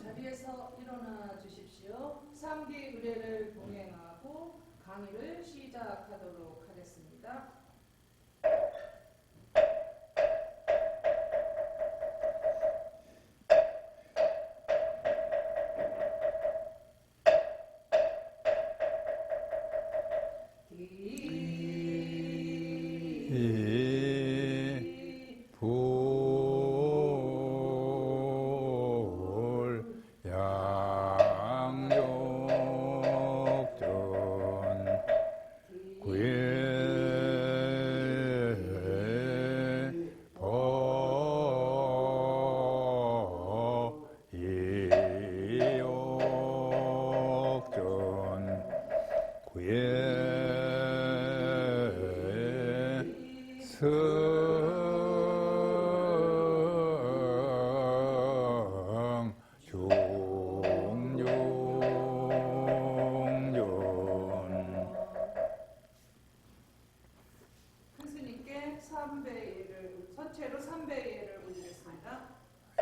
자리에서 일어나 주십시오. 3기 의례를 동행하고 강의를 시작하도록 하겠습니다.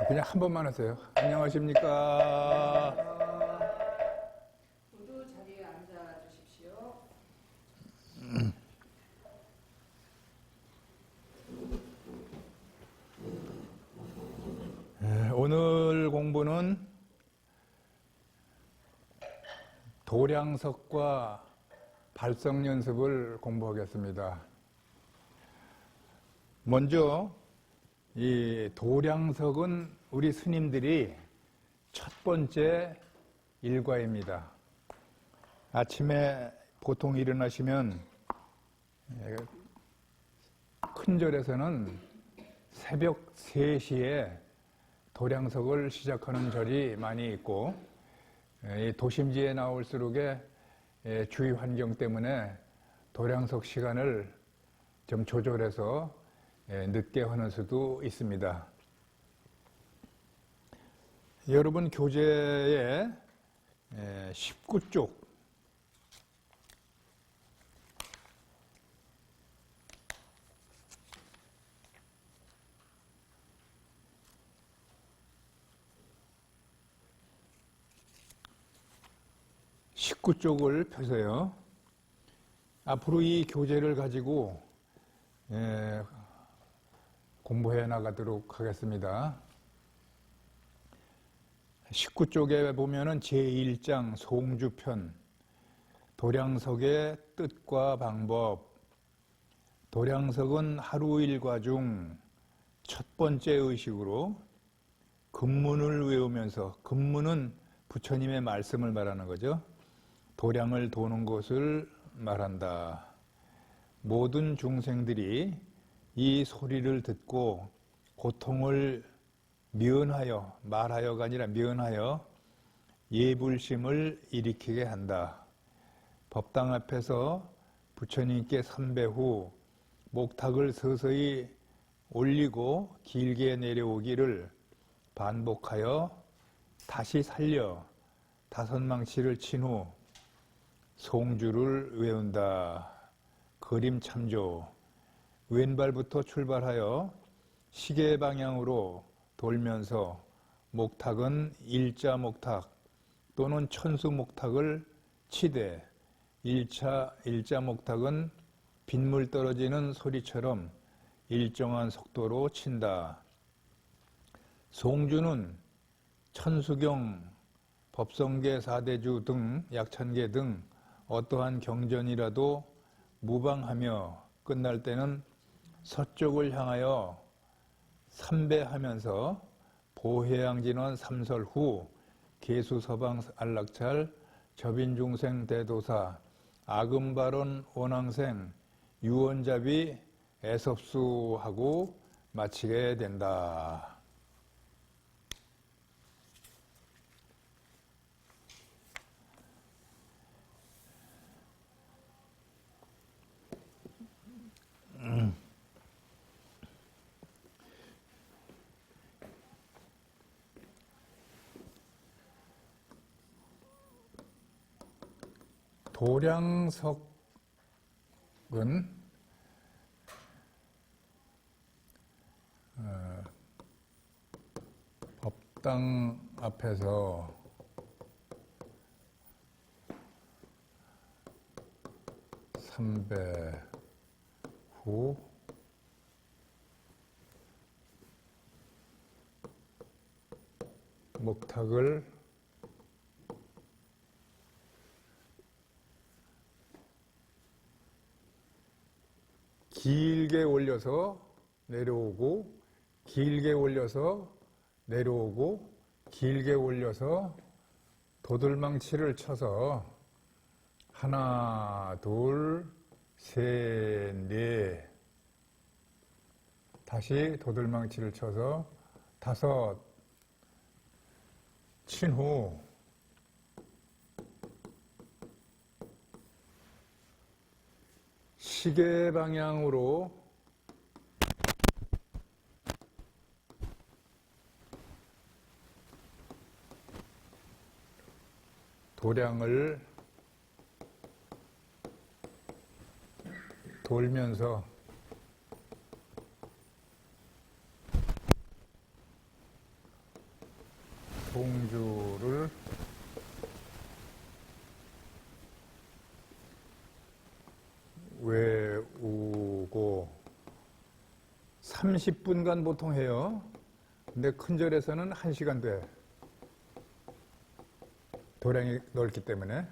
그냥 한 번만 하세요. 안녕하십니까. 모두 자리에 앉아 주십시오. 오늘 공부는 도량석과 발성 연습을 공부하겠습니다. 먼저 이 도량석은 우리 스님들이 첫 번째 일과입니다. 아침에 보통 일어나시면 큰 절에서는 새벽 3시에 도량석을 시작하는 절이 많이 있고, 도심지에 나올수록에 주위 환경 때문에 도량석 시간을 좀 조절해서 늦게 하는 수도 있습니다. 여러분 교재에 19쪽 (19쪽을) 펴세요. 앞으로 이 교재를 가지고 공부해 나가도록 하겠습니다. 19쪽에 보면은 제1장 송주편, 도량석의 뜻과 방법. 도량석은 하루 일과 중 첫 번째 의식으로 금문을 외우면서, 금문은 부처님의 말씀을 말하는 거죠. 도량을 도는 것을 말한다. 모든 중생들이 이 소리를 듣고 고통을 면하여, 말하여가 아니라 면하여 예불심을 일으키게 한다. 법당 앞에서 부처님께 삼배 후 목탁을 서서히 올리고 길게 내려오기를 반복하여 다시 살려 5망치를 친 후 송주를 외운다. 그림 참조. 왼발부터 출발하여 시계 방향으로 돌면서 목탁은 일자 목탁 또는 천수 목탁을 치되, 일자 목탁은 빗물 떨어지는 소리처럼 일정한 속도로 친다. 송주는 천수경, 법성계 4대주 등 약 1000개 등 어떠한 경전이라도 무방하며 끝날 때는 서쪽을 향하여 삼배하면서 보해양진원 3설 후 계수서방 안락찰, 접인중생 대도사, 아금발원 원왕생, 유언잡이 애섭수하고 마치게 된다. 도량석은 법당 앞에서 삼배후 목탁을 길게 올려서 내려오고, 길게 올려서 내려오고, 길게 올려서 도들망치를 쳐서 하나, 둘, 셋, 넷. 다시 도들망치를 쳐서 다섯 친 후 시계 방향으로 도량을 돌면서 동주를 외우고 30분간 보통 해요. 근데 큰 절에서는 1시간 돼. 도량이 넓기 때문에.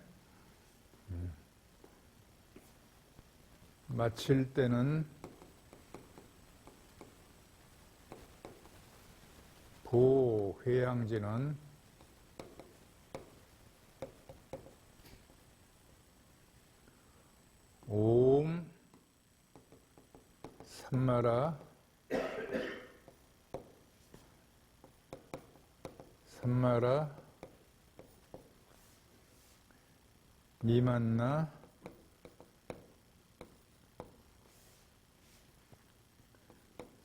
마칠 때는 보회양지는 옴 삼마라 삼마라 미만나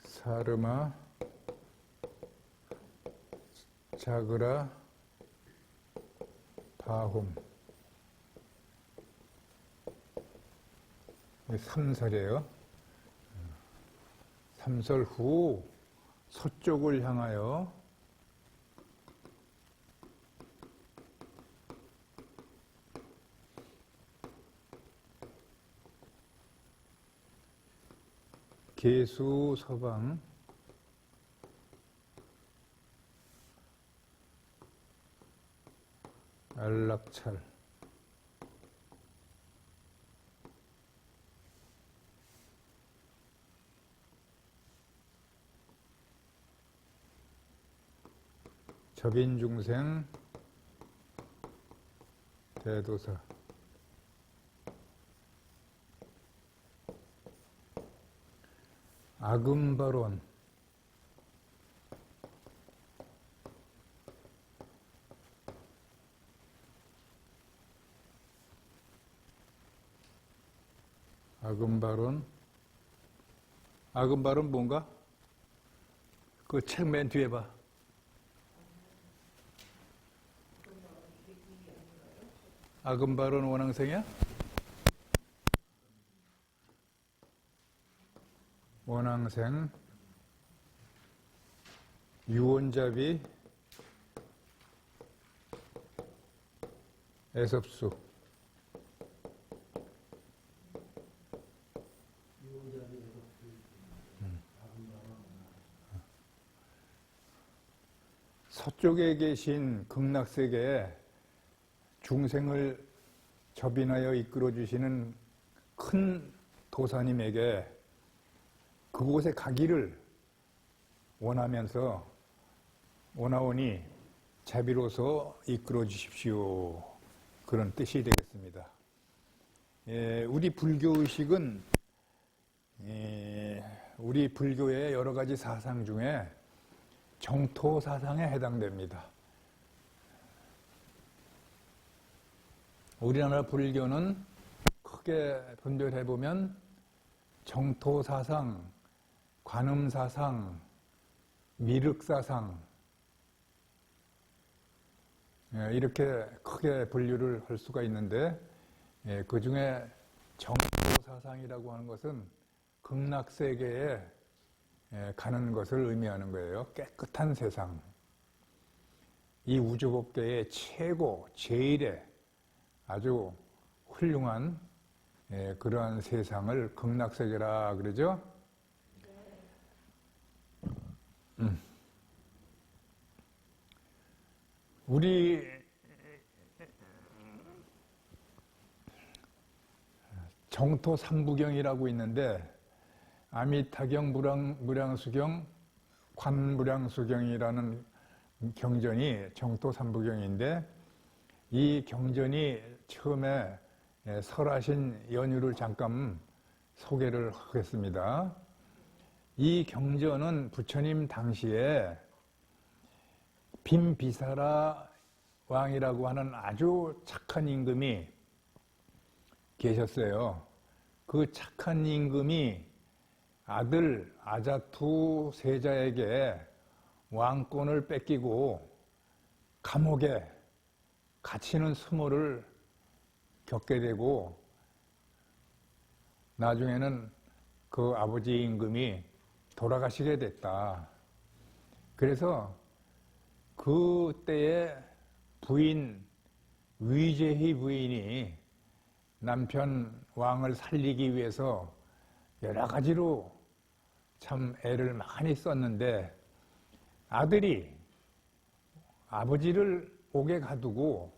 사르마 자그라 바홈. 삼설이에요. 삼설 후 서쪽을 향하여 계수 서방 안락찰 접인중생 대도사 아금발원 아금발은 뭔가? 그 책 맨 뒤에 봐. 아금발은 원앙생이야? 원앙생 유원잡이 애섭수 서쪽에 계신 극락세계에 중생을 접인하여 이끌어 주시는 큰 도사님에게 그곳에 가기를 원하면서 원하오니 자비로서 이끌어 주십시오. 그런 뜻이 되겠습니다. 우리 불교의식은 우리 불교의 여러 가지 사상 중에 정토 사상에 해당됩니다. 우리나라 불교는 크게 분별해보면 정토 사상, 관음 사상, 미륵 사상 이렇게 크게 분류를 할 수가 있는데 그 중에 정토 사상이라고 하는 것은 극락세계에 가는 것을 의미하는 거예요. 깨끗한 세상. 이 우주법계의 최고, 제일의 아주 훌륭한 그러한 세상을 극락세계라 그러죠. 우리 정토 삼부경이라고 있는데 아미타경, 무량수경, 관무량수경이라는 경전이 정토 삼부경인데 이 경전이 처음에 설하신 연유를 잠깐 소개를 하겠습니다. 이 경전은 부처님 당시에 빈비사라 왕이라고 하는 아주 착한 임금이 계셨어요. 그 착한 임금이 아들 아자투 세자에게 왕권을 뺏기고 감옥에 갇히는 수모를 겪게 되고 나중에는 그 아버지 임금이 돌아가시게 됐다. 그래서 그때의 부인 위제희 부인이 남편 왕을 살리기 위해서 여러 가지로 참 애를 많이 썼는데 아들이 아버지를 옥에 가두고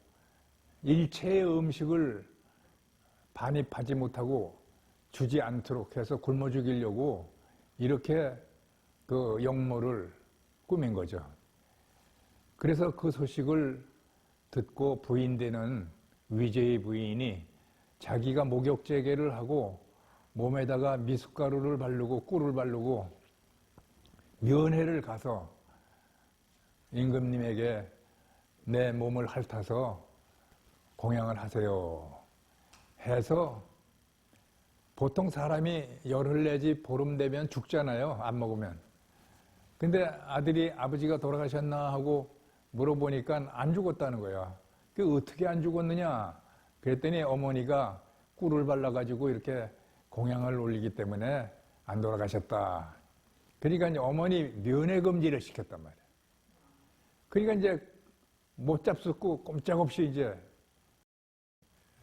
일체의 음식을 반입하지 못하고 주지 않도록 해서 굶어 죽이려고 이렇게 그 역모를 꾸민 거죠. 그래서 그 소식을 듣고 부인되는 위제의 부인이 자기가 목욕제계를 하고 몸에다가 미숫가루를 바르고 꿀을 바르고 면회를 가서 임금님에게 내 몸을 핥아서 공양을 하세요 해서 보통 사람이 열흘 내지 보름 되면 죽잖아요. 안 먹으면. 근데 아들이 아버지가 돌아가셨나 하고 물어보니까 안 죽었다는 거야. 그 어떻게 안 죽었느냐? 그랬더니 어머니가 꿀을 발라가지고 이렇게 공양을 올리기 때문에 안 돌아가셨다. 그러니까 이제 어머니 면회금지를 시켰단 말이야. 그러니까 이제 못 잡숫고 꼼짝없이 이제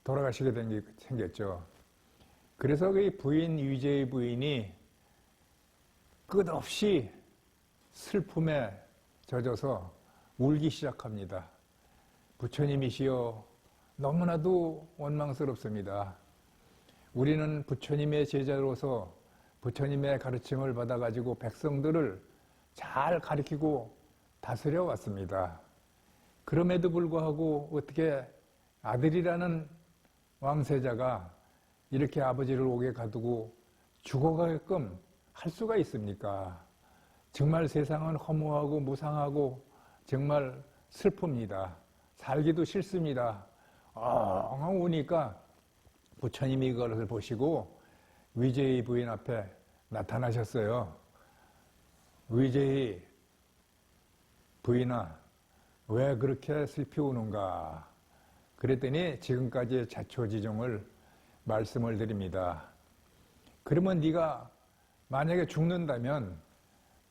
돌아가시게 된 게 생겼죠. 그래서 그 부인 위제의 부인이 끝없이 슬픔에 젖어서 울기 시작합니다. 부처님이시여 너무나도 원망스럽습니다. 우리는 부처님의 제자로서 부처님의 가르침을 받아가지고 백성들을 잘 가르치고 다스려 왔습니다. 그럼에도 불구하고 어떻게 아들이라는 왕세자가 이렇게 아버지를 옥에 가두고 죽어가게끔 할 수가 있습니까? 정말 세상은 허무하고 무상하고 정말 슬픕니다. 살기도 싫습니다. 엉엉 우니까 부처님이 그것을 보시고 위제의 부인 앞에 나타나셨어요. 위제의 부인아, 왜 그렇게 슬피 우는가? 그랬더니 지금까지의 자초지종을 말씀을 드립니다. 그러면 네가 만약에 죽는다면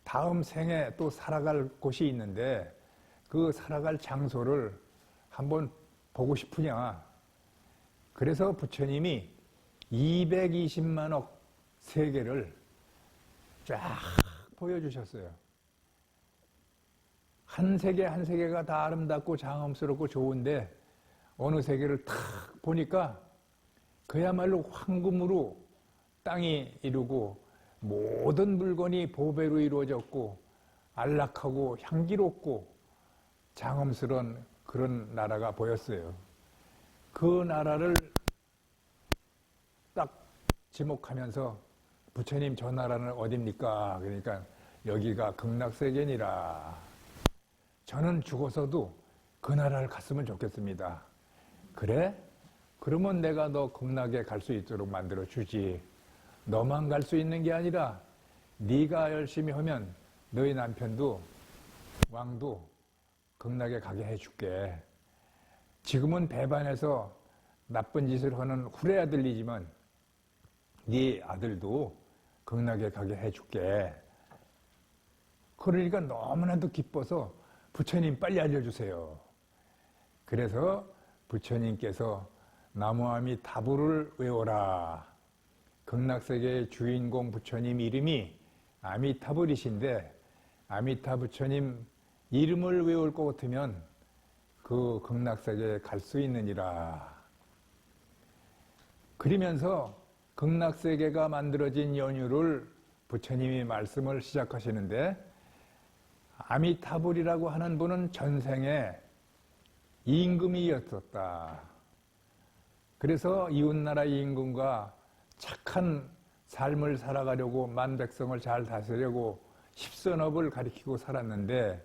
다음 생에 또 살아갈 곳이 있는데 그 살아갈 장소를 한번 보고 싶으냐? 그래서 부처님이 220만억 세계를 쫙 보여주셨어요. 한 세계 한 세계가 다 아름답고 장엄스럽고 좋은데 어느 세계를 탁 보니까 그야말로 황금으로 땅이 이루고 모든 물건이 보배로 이루어졌고 안락하고 향기롭고 장엄스러운 그런 나라가 보였어요. 그 나라를 딱 지목하면서 부처님 저 나라는 어딥니까? 그러니까 여기가 극락세계니라. 저는 죽어서도 그 나라를 갔으면 좋겠습니다. 그래? 그러면 내가 너 극락에 갈 수 있도록 만들어 주지. 너만 갈 수 있는 게 아니라 네가 열심히 하면 너희 남편도 왕도 극락에 가게 해줄게. 지금은 배반해서 나쁜 짓을 하는 후레 아들이지만 네 아들도 극락에 가게 해줄게. 그러니까 너무나도 기뻐서 부처님 빨리 알려주세요. 그래서 부처님께서 나무아미타불을 외워라. 극락세계의 주인공 부처님 이름이 아미타불이신데 아미타 부처님 이름을 외울 것 같으면 그 극락세계에 갈 수 있느니라. 그러면서 극락세계가 만들어진 연유를 부처님이 말씀을 시작하시는데 아미타불이라고 하는 분은 전생에 임금이었었다. 그래서 이웃나라 임금과 착한 삶을 살아가려고 만백성을 잘 다스리려고 십선업을 가리키고 살았는데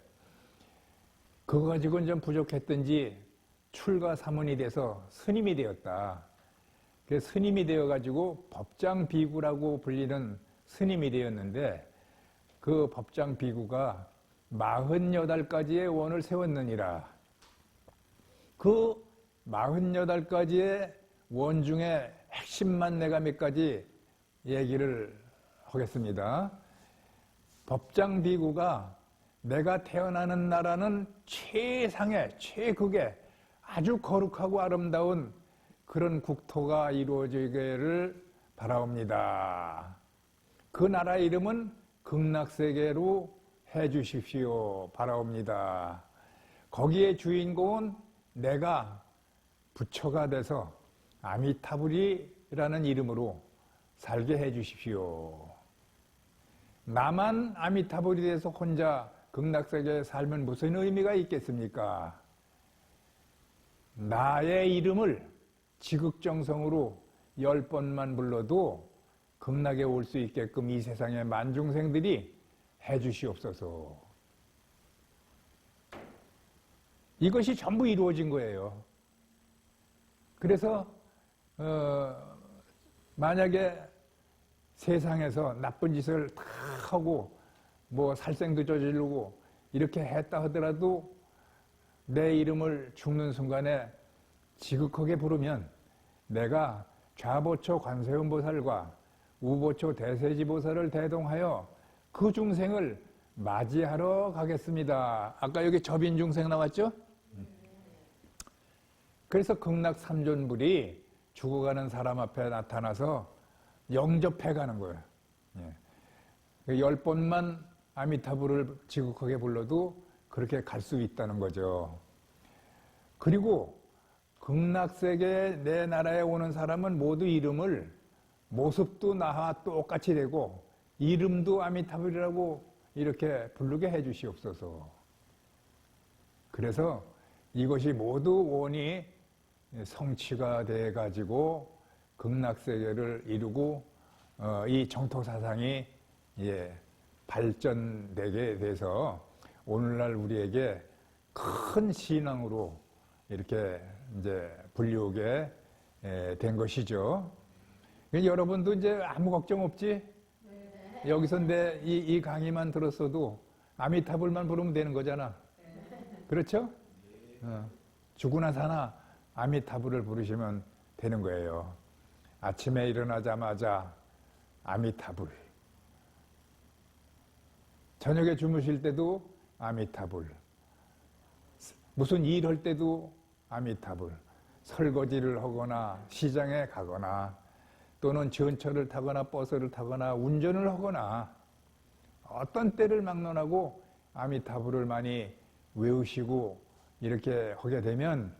그거 가지고는 좀 부족했던지 출가사문이 돼서 스님이 되었다. 그래서 스님이 되어가지고 법장비구라고 불리는 스님이 되었는데 그 법장비구가 48가지의 원을 세웠느니라. 그 48가지의 원 중에 핵심만 내가 몇 가지 얘기를 하겠습니다. 법장비구가 내가 태어나는 나라는 최상의 최극의 아주 거룩하고 아름다운 그런 국토가 이루어지기를 바라옵니다. 그 나라 이름은 극락세계로 해주십시오. 바라옵니다. 거기에 주인공은 내가 부처가 돼서 아미타불이라는 이름으로 살게 해주십시오. 나만 아미타불이 돼서 혼자 극락세계에 살면 무슨 의미가 있겠습니까? 나의 이름을 지극정성으로 10번만 불러도 극락에 올 수 있게끔 이 세상의 만중생들이 해주시옵소서. 이것이 전부 이루어진 거예요. 그래서 만약에 세상에서 나쁜 짓을 다 하고 뭐 살생도 저지르고 이렇게 했다 하더라도 내 이름을 죽는 순간에 지극하게 부르면 내가 좌보초 관세음보살과 우보초 대세지보살을 대동하여 그 중생을 맞이하러 가겠습니다. 아까 여기 접인 중생 나왔죠? 그래서 극락 삼존불이 죽어가는 사람 앞에 나타나서 영접해 가는 거예요. 10번만 아미타불을 지극하게 불러도 그렇게 갈 수 있다는 거죠. 그리고 극락세계 내 나라에 오는 사람은 모두 이름을 모습도 나와 똑같이 되고 이름도 아미타불이라고 이렇게 부르게 해주시옵소서. 그래서 이것이 모두 원이 성취가 돼가지고 극락세계를 이루고 이 정토사상이 발전되게 돼서 오늘날 우리에게 큰 신앙으로 이렇게 이제 불리우게 된 것이죠. 여러분도 이제 아무 걱정 없지? 네. 여기서 내 이 강의만 들었어도 아미타불만 부르면 되는 거잖아. 네. 그렇죠? 죽으나 사나 아미타불을 부르시면 되는 거예요. 아침에 일어나자마자 아미타불. 저녁에 주무실 때도 아미타불. 무슨 일 할 때도 아미타불. 설거지를 하거나 시장에 가거나 또는 전철을 타거나 버스를 타거나 운전을 하거나 어떤 때를 막론하고 아미타불을 많이 외우시고 이렇게 하게 되면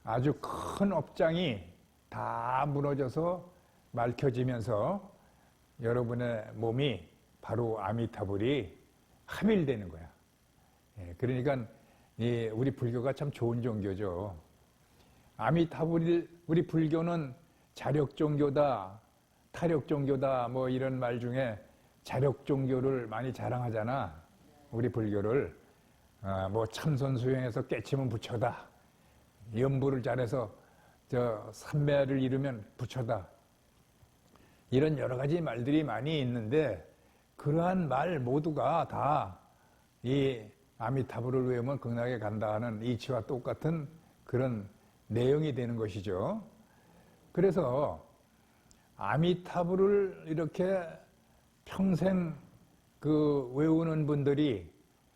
아주 큰 업장이 다 무너져서 맑혀지면서 여러분의 몸이 바로 아미타불이 합일되는 거야. 그러니까 우리 불교가 참 좋은 종교죠. 아미타불, 우리 불교는 자력종교다, 타력종교다 뭐 이런 말 중에 자력종교를 많이 자랑하잖아. 우리 불교를 뭐 참선수행해서 깨치면 부처다, 연부를 잘해서 삼매를 이루면 부처다, 이런 여러 가지 말들이 많이 있는데 그러한 말 모두가 다 이 아미타불을 외우면 극락에 간다 하는 이치와 똑같은 그런 내용이 되는 것이죠. 그래서 아미타불을 이렇게 평생 외우는 분들이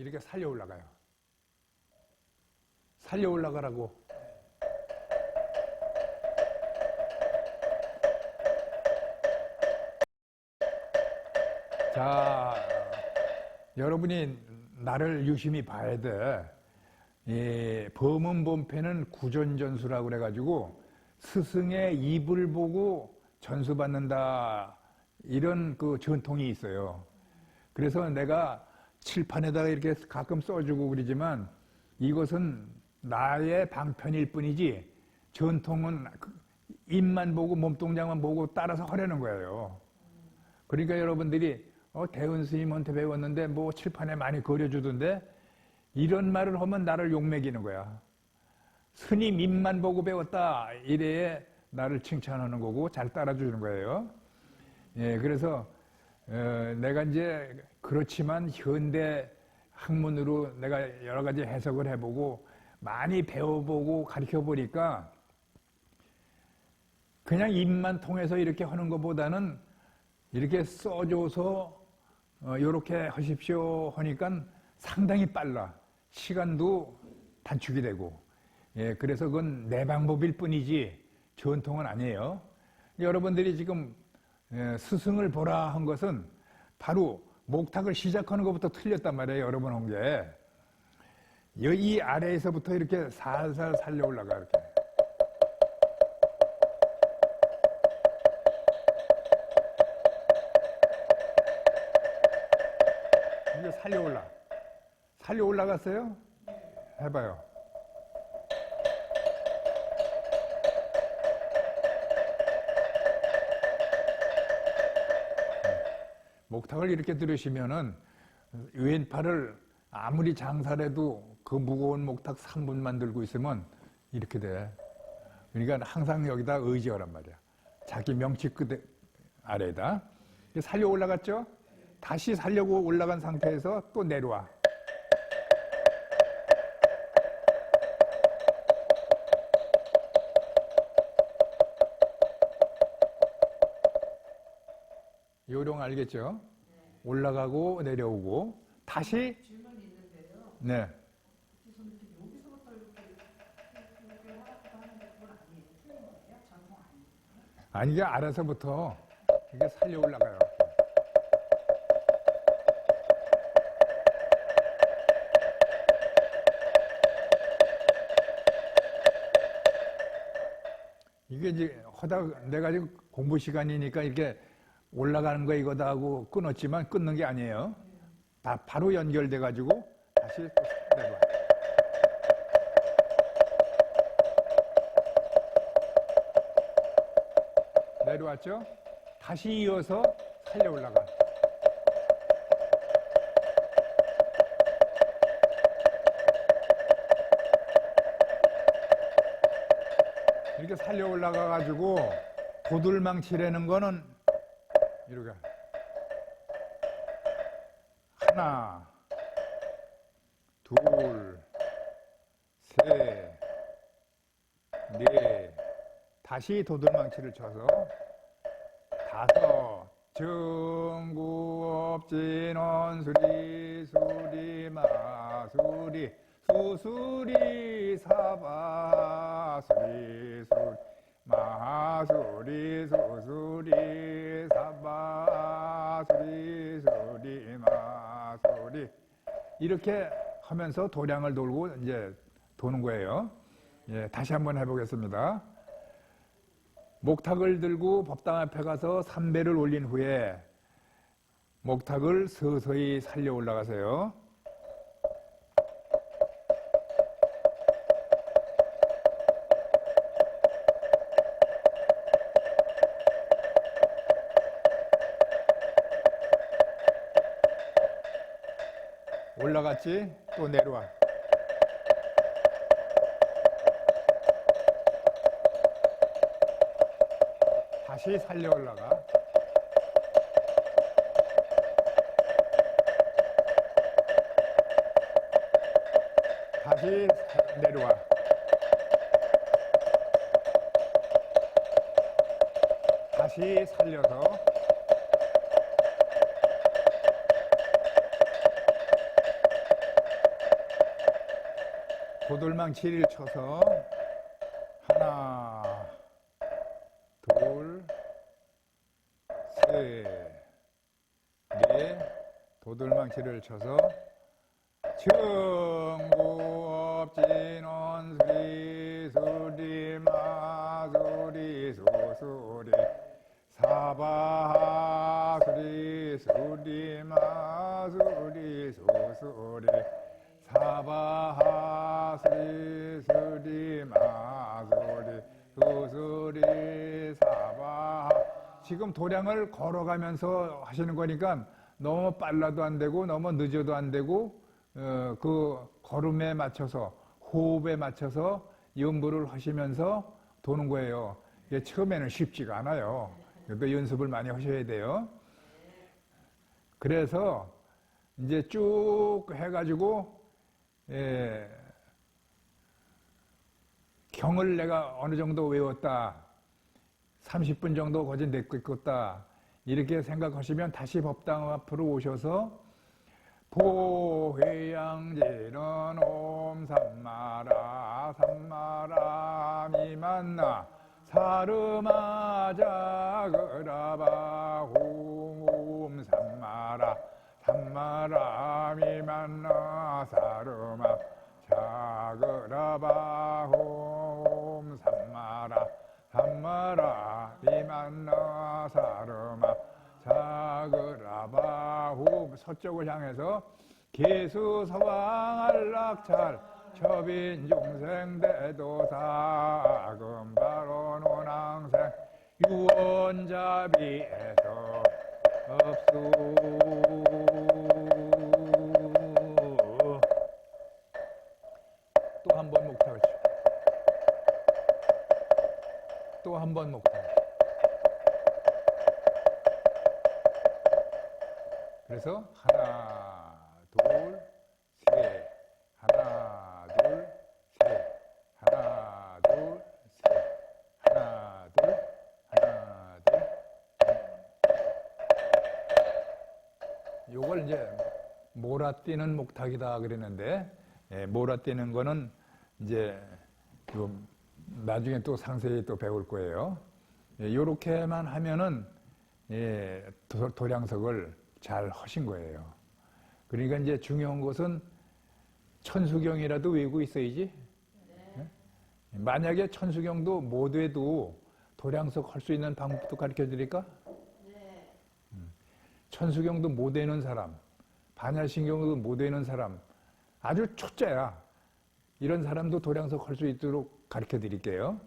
이렇게 살려 올라가요. 살려 올라가라고. 자, 여러분이 나를 유심히 봐야 돼. 범은본패는 구전전수라고 그래가지고 스승의 입을 보고 전수받는다, 이런 그 전통이 있어요. 그래서 내가 칠판에다가 이렇게 가끔 써주고 그러지만 이것은 나의 방편일 뿐이지 전통은 입만 보고 몸동작만 보고 따라서 하려는 거예요. 그러니까 여러분들이 대은 스님한테 배웠는데 뭐 칠판에 많이 그려주던데, 이런 말을 하면 나를 욕먹이는 거야. 스님 입만 보고 배웠다 이래야 나를 칭찬하는 거고 잘 따라주는 거예요. 예, 그래서 내가 이제 그렇지만 현대 학문으로 내가 여러 가지 해석을 해보고 많이 배워보고 가르쳐 보니까 그냥 입만 통해서 이렇게 하는 것보다는 이렇게 써줘서 이렇게 하십시오 하니까 상당히 빨라. 시간도 단축이 되고. 예, 그래서 그건 내 방법일 뿐이지 전통은 아니에요. 여러분들이 지금 스승을 보라 한 것은 바로 목탁을 시작하는 것부터 틀렸단 말이에요. 여러분 한 게. 이 아래에서부터 이렇게 살살 살려 올라가, 이렇게. 이게 살려 올라. 살려 올라갔어요? 해봐요. 목탁을 이렇게 들으시면은 왼팔을 아무리 장사를 해도 그 무거운 목탁 3분만 들고 있으면 이렇게 돼. 그러니까 항상 여기다 의지하란 말이야. 자기 명치 끝 아래에다. 살려 올라갔죠? 다시 살려고 올라간 상태에서 또 내려와. 요령 알겠죠? 올라가고 내려오고 다시. 질문이 있는데요. 네. 여기서부터 이렇게 하기도 하는데 그건 아니에요. 틀린 거예요? 전통 아니에요? 아니, 이게 알아서부터 이게 살려 올라가요. 이게 이제 하다가 내가 지금 공부 시간이니까 이렇게 올라가는 거 이거다 하고 끊었지만 끊는 게 아니에요. 다 바로 연결돼 가지고 다시 또 내려와. 내려왔죠? 다시 이어서 살려 올라가. 이렇게 살려 올라가 가지고 도들망치라는 거는 이렇게 하나, 둘, 셋, 넷, 다시 도들망치를 쳐서 다섯, 정구업진원 수리 수리 마수리 수수리 사바 수리 수리 마수리 수수리 사바 수리 수리 마수리, 이렇게 하면서 도량을 돌고 이제 도는 거예요. 예, 다시 한번 해보겠습니다. 목탁을 들고 법당 앞에 가서 3배를 올린 후에 목탁을 서서히 살려 올라가세요. 올라갔지? 또 내려와. 다시 살려 올라가. 다시 내려와. 다시 살려서 도돌망치를 쳐서 하나, 둘, 셋, 넷, 도돌망치를 쳐서 청구업진원 수리 마수리 소수리 사바수리 수리 마수리 소수리 사바수리 수리 마수리 소수리 사바. 지금 도량을 걸어가면서 하시는 거니까 너무 빨라도 안 되고 너무 늦어도 안 되고 그 걸음에 맞춰서 호흡에 맞춰서 연부를 하시면서 도는 거예요. 이게 처음에는 쉽지가 않아요. 그래도 연습을 많이 하셔야 돼요. 그래서 이제 쭉 해가지고 경을 내가 어느 정도 외웠다, 30분 정도 거진 내겠다 이렇게 생각하시면 다시 법당 앞으로 오셔서 보회양지는 옴삼마라 삼마라 미만나 사르마 자그라바 홈 삼마라 삼마라 미만나 사르마 자그라바 홈 삼마라 삼마라 미만나 사르마 자그라바후. 서쪽을 향해서 계수서왕안락찰 처빈중생대도사 금바로논항생 유언자비에서 없수. 또 한 번 목탁을 쳐. 또 한 번 목탁. 그래서 하나, 둘, 셋, 하나, 둘, 셋, 하나, 둘, 셋, 하나, 둘, 하나, 둘. 요걸 이제 몰아뛰는 목탁이다 그랬는데, 몰아뛰는 거는 이제 요 나중에 또 상세히 또 배울 거예요. 요렇게만 하면은 도량석을 잘 하신 거예요. 그러니까 이제 중요한 것은 천수경이라도 외우고 있어야지. 네? 만약에 천수경도 못 외도 도량석 할 수 있는 방법도 가르쳐 드릴까? 네. 천수경도 못 외는 사람, 반야신경도 못 외는 사람, 아주 초짜야. 이런 사람도 도량석 할 수 있도록 가르쳐 드릴게요.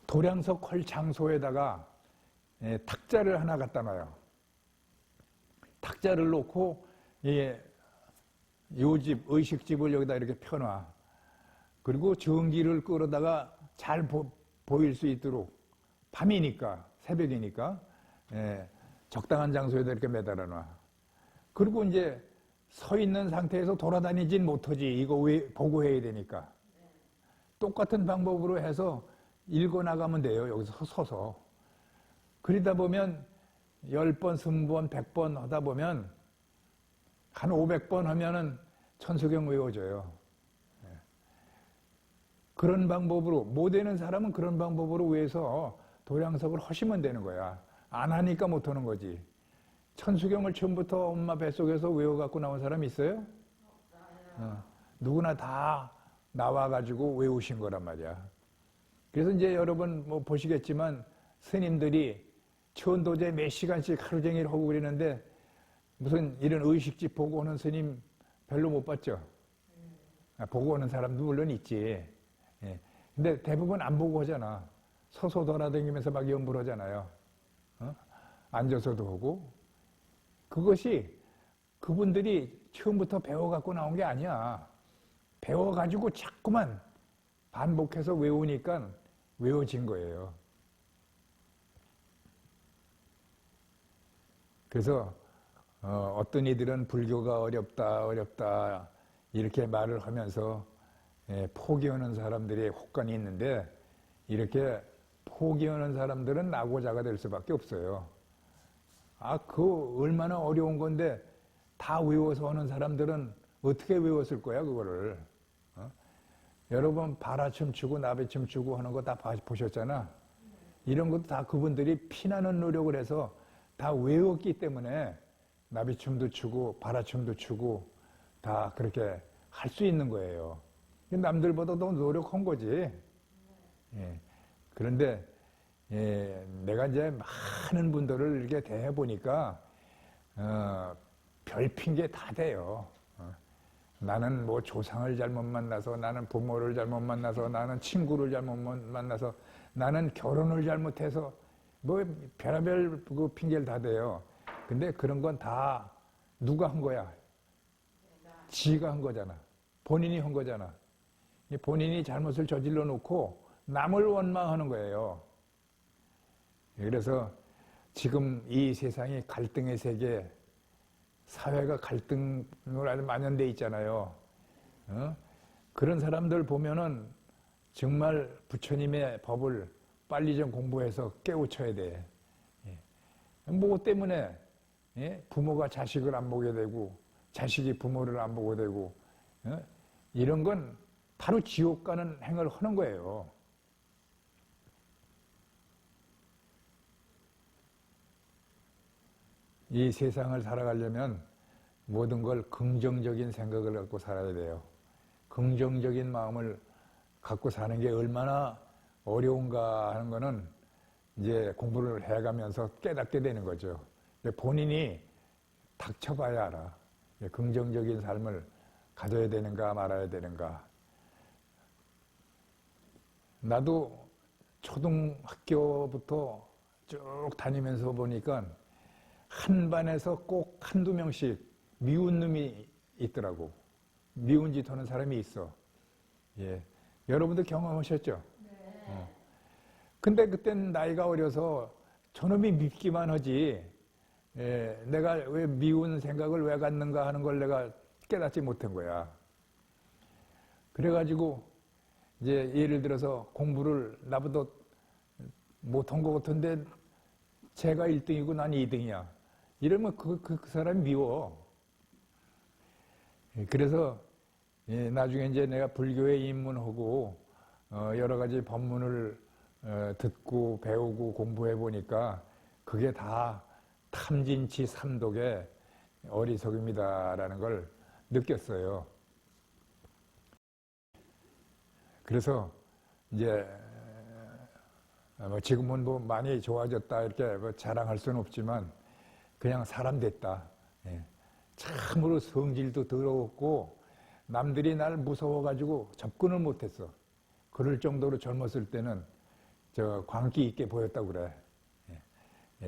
도량석 할 장소에다가 탁자를 하나 갖다 놔요. 탁자를 놓고 요집, 의식집을 여기다 이렇게 펴놔. 그리고 전기를 끌어다가 잘 보일 수 있도록 밤이니까, 새벽이니까 적당한 장소에다 이렇게 매달아 놔. 그리고 이제 서 있는 상태에서 돌아다니진 못하지. 이거 보고해야 되니까. 똑같은 방법으로 해서 읽어나가면 돼요. 여기서 서서. 그러다 보면 10번, 20번, 100번 하다 보면 한 500번 하면은 천수경 외워져요. 그런 방법으로, 못 외는 사람은 그런 방법으로 외워서 도량석을 하시면 되는 거야. 안 하니까 못 하는 거지. 천수경을 처음부터 엄마 뱃속에서 외워갖고 나온 사람 있어요? 누구나 다 나와가지고 외우신 거란 말이야. 그래서 이제 여러분 뭐 보시겠지만 스님들이 천도제 몇 시간씩 하루 종일 하고 그러는데 무슨 이런 의식집 보고 오는 스님 별로 못 봤죠? 보고 오는 사람도 물론 있지. 근데 대부분 안 보고 하잖아. 서서 돌아다니면서 막 연불 하잖아요. 앉아서도 하고. 그것이 그분들이 처음부터 배워갖고 나온 게 아니야. 배워가지고 자꾸만 반복해서 외우니까 외워진 거예요. 그래서 어떤 이들은 불교가 어렵다 이렇게 말을 하면서 포기하는 사람들이 혹간이 있는데 이렇게 포기하는 사람들은 낙오자가 될 수밖에 없어요. 그 얼마나 어려운 건데 다 외워서 하는 사람들은 어떻게 외웠을 거야 그거를? 어? 여러분 바라춤 추고 나비춤 추고 하는 거 다 보셨잖아. 이런 것도 다 그분들이 피나는 노력을 해서 다 외웠기 때문에 나비춤도 추고 바라춤도 추고 다 그렇게 할 수 있는 거예요. 남들보다 더 노력한 거지. 예. 그런데 내가 이제 많은 분들을 이렇게 대해 보니까 별 핑계 다 대요. 나는 뭐 조상을 잘못 만나서, 나는 부모를 잘못 만나서, 나는 친구를 잘못 만나서, 나는 결혼을 잘못해서, 뭐 별의별 그 핑계를 다 대요. 근데 그런 건 다 누가 한 거야? 지가 한 거잖아. 본인이 한 거잖아. 본인이 잘못을 저질러 놓고 남을 원망하는 거예요. 그래서 지금 이 세상이 갈등의 세계, 사회가 갈등으로 아주 만연돼 있잖아요. 그런 사람들 보면은 정말 부처님의 법을 빨리 좀 공부해서 깨우쳐야 돼. 뭐 때문에 부모가 자식을 안 보게 되고 자식이 부모를 안 보게 되고 이런 건 바로 지옥 가는 행을 하는 거예요. 이 세상을 살아가려면 모든 걸 긍정적인 생각을 갖고 살아야 돼요. 긍정적인 마음을 갖고 사는 게 얼마나 어려운가 하는 거는 이제 공부를 해가면서 깨닫게 되는 거죠. 본인이 닥쳐봐야 알아. 긍정적인 삶을 가져야 되는가 말아야 되는가. 나도 초등학교부터 쭉 다니면서 보니까 한 반에서 꼭 한두 명씩 미운 놈이 있더라고. 미운 짓 하는 사람이 있어. 예. 여러분도 경험하셨죠? 네. 근데 그땐 나이가 어려서 저놈이 밉기만 하지, 내가 왜 미운 생각을 왜 갖는가 하는 걸 내가 깨닫지 못한 거야. 그래가지고, 이제 예를 들어서 공부를 나보다 못한 것 같은데, 쟤가 1등이고 난 2등이야. 이러면 그 사람이 미워. 그래서 나중에 이제 내가 불교에 입문하고 여러 가지 법문을 듣고 배우고 공부해 보니까 그게 다 탐진치 삼독의 어리석음이다라는 걸 느꼈어요. 그래서 이제 지금은 뭐 많이 좋아졌다 이렇게 뭐 자랑할 수는 없지만 그냥 사람 됐다. 참으로 성질도 더러웠고 남들이 날 무서워가지고 접근을 못했어. 그럴 정도로 젊었을 때는 저 광기 있게 보였다고 그래.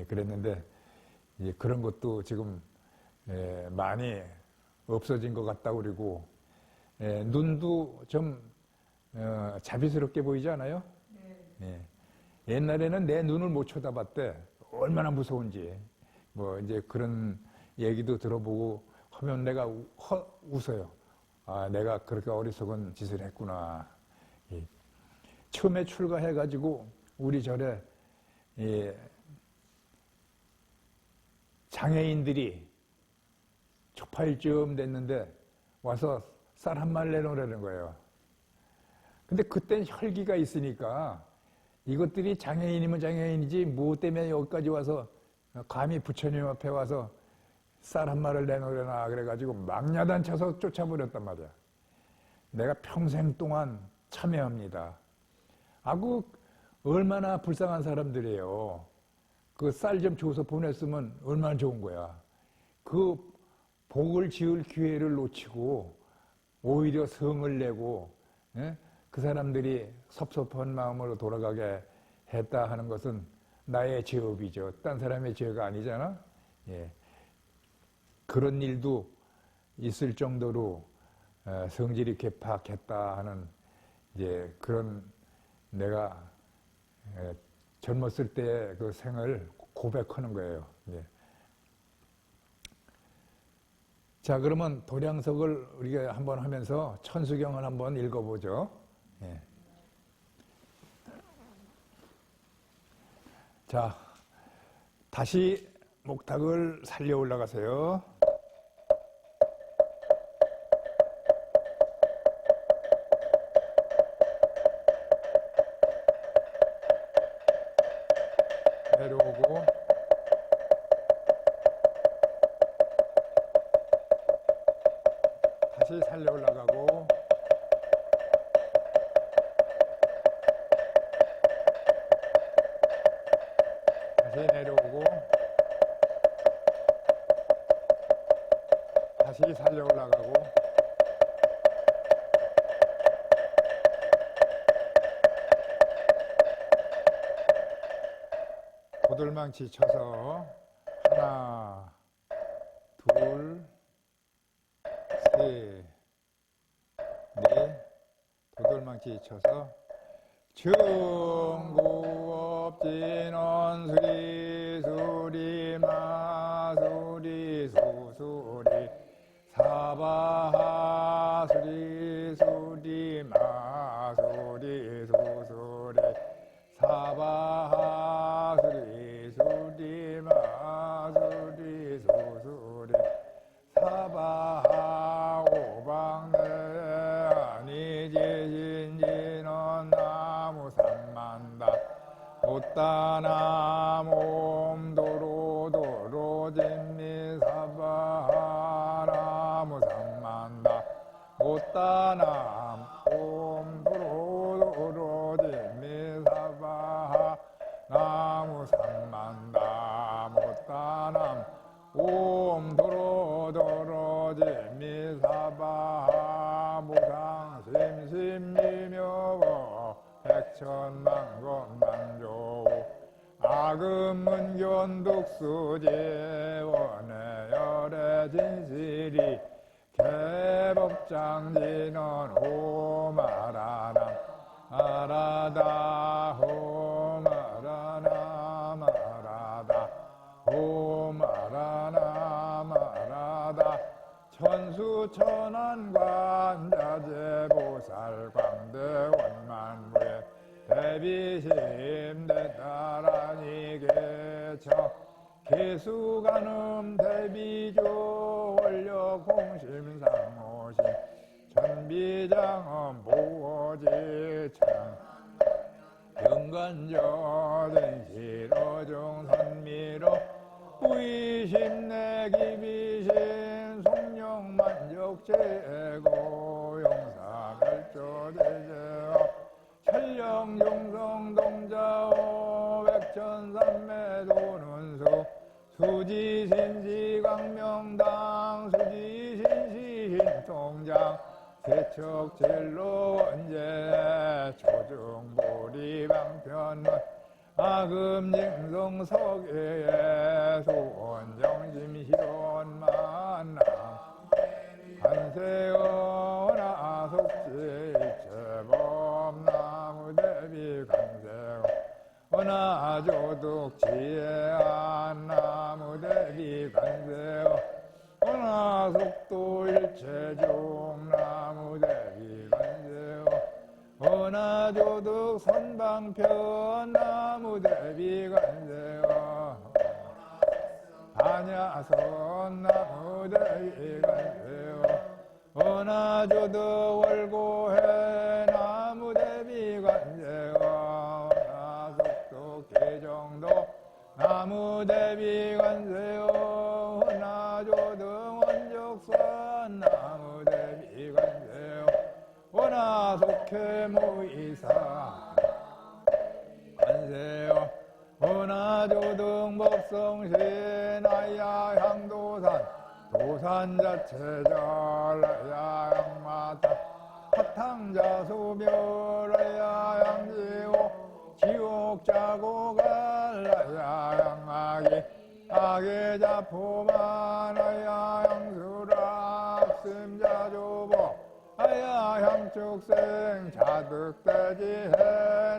그랬는데 이제 그런 것도 지금 많이 없어진 것 같다고 그러고 눈도 좀 자비스럽게 보이지 않아요? 네. 옛날에는 내 눈을 못 쳐다봤대. 얼마나 무서운지. 뭐 이제 그런 얘기도 들어보고 하면 내가 웃어요. 아, 내가 그렇게 어리석은 짓을 했구나. 처음에 출가해가지고 우리 절에 장애인들이 초파일쯤 됐는데 와서 쌀 한 말 내놓으라는 거예요. 근데 그땐 혈기가 있으니까 이것들이 장애인이면 장애인이지 뭐 때문에 여기까지 와서 감히 부처님 앞에 와서 쌀 한 말을 내놓으려나 그래가지고 막야단 쳐서 쫓아버렸단 말이야. 내가 평생 동안 참여합니다. 아구 얼마나 불쌍한 사람들이에요. 그 쌀 좀 줘서 보냈으면 얼마나 좋은 거야. 그 복을 지을 기회를 놓치고 오히려 성을 내고 그 사람들이 섭섭한 마음으로 돌아가게 했다 하는 것은 나의 죄업이죠. 딴 사람의 죄가 아니잖아. 예. 그런 일도 있을 정도로 성질이 괴팍했다 하는 이제 그런 내가 젊었을 때의 그 생을 고백하는 거예요. 예. 자, 그러면 도량석을 우리가 한번 하면서 천수경을 한번 읽어보죠. 예. 자, 다시 목탁을 살려 올라가세요. 다시 살려 올라가고 다시 내려오고 다시 살려 올라가고 고들망치 쳐서 하나, 둘, 셋, 넷, 고들망치 쳐서 중구업진원 수리 수리 마수리 수수리 사바하 수리 수리 마수리 수수리 사바하 수리 수리 마수리 수수리 사바하 오방내 아니지신지는 나무 삼만다 못다나무 옴도로도로 진미사바하 나무 삼만다 못다나무 옴도로도로 진미사바하 나무 삼만다 못다나무 옴도로도로 진미사바하 무상심심미묘 백천만권만조 악음문견독수제원의 열애 진실이 개법장진원 호마라나 마라다 호마라나 마라다 호마라나 마라다 천수천안관자재보살 광대원만부에 대비심 대따라니 개처 개수간음 대비조 원력공심상호심 천비장엄 보호지창 경간저된 실어중선미로 우이심내기비신 송영만족제고 용사멸조대제어 천령용성동자오 백천삼매도는수 수지신시광명당 수지신시신통장 세척진로 원제 조중보리방편은 아금징성석에 소원정심시론만남 간세어나 속지일체법나무대비 간세어 은하조득지혜한 나무대비 간세어 은하속도일체중 나무대비 간세어 은하조득 선방편 나무대비 간세어 반야선 나무대비 간세어 은하조득 월고해 나무대비 간세어 은하속도 개정도 나무대비 간세어 은하조득 원적선 나무대비 간세어 은하속해 무이사 간세어 은하조등 법성신 아야향도산 도산자체절 아야향마타 파탕자소멸 아야향지호 지옥자고갈 아야향아기 아계자포만 아야향수락 심자조보 아야향축생 자득대지해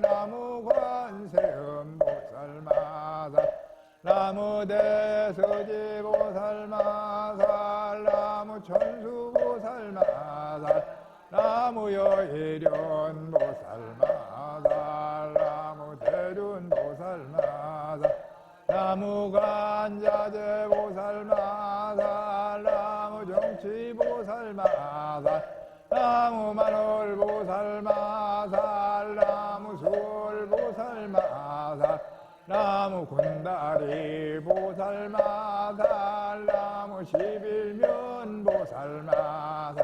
나무관세음보살마사 나무대서지보살마살 나무천수보살마살 나무여일련보살마살 나무대륜보살마살 나무간자재보살마살 나무정치보살마살 나무만월보살마살 나무수월보살마살 나무군다리보살마살 나무십일면보살마살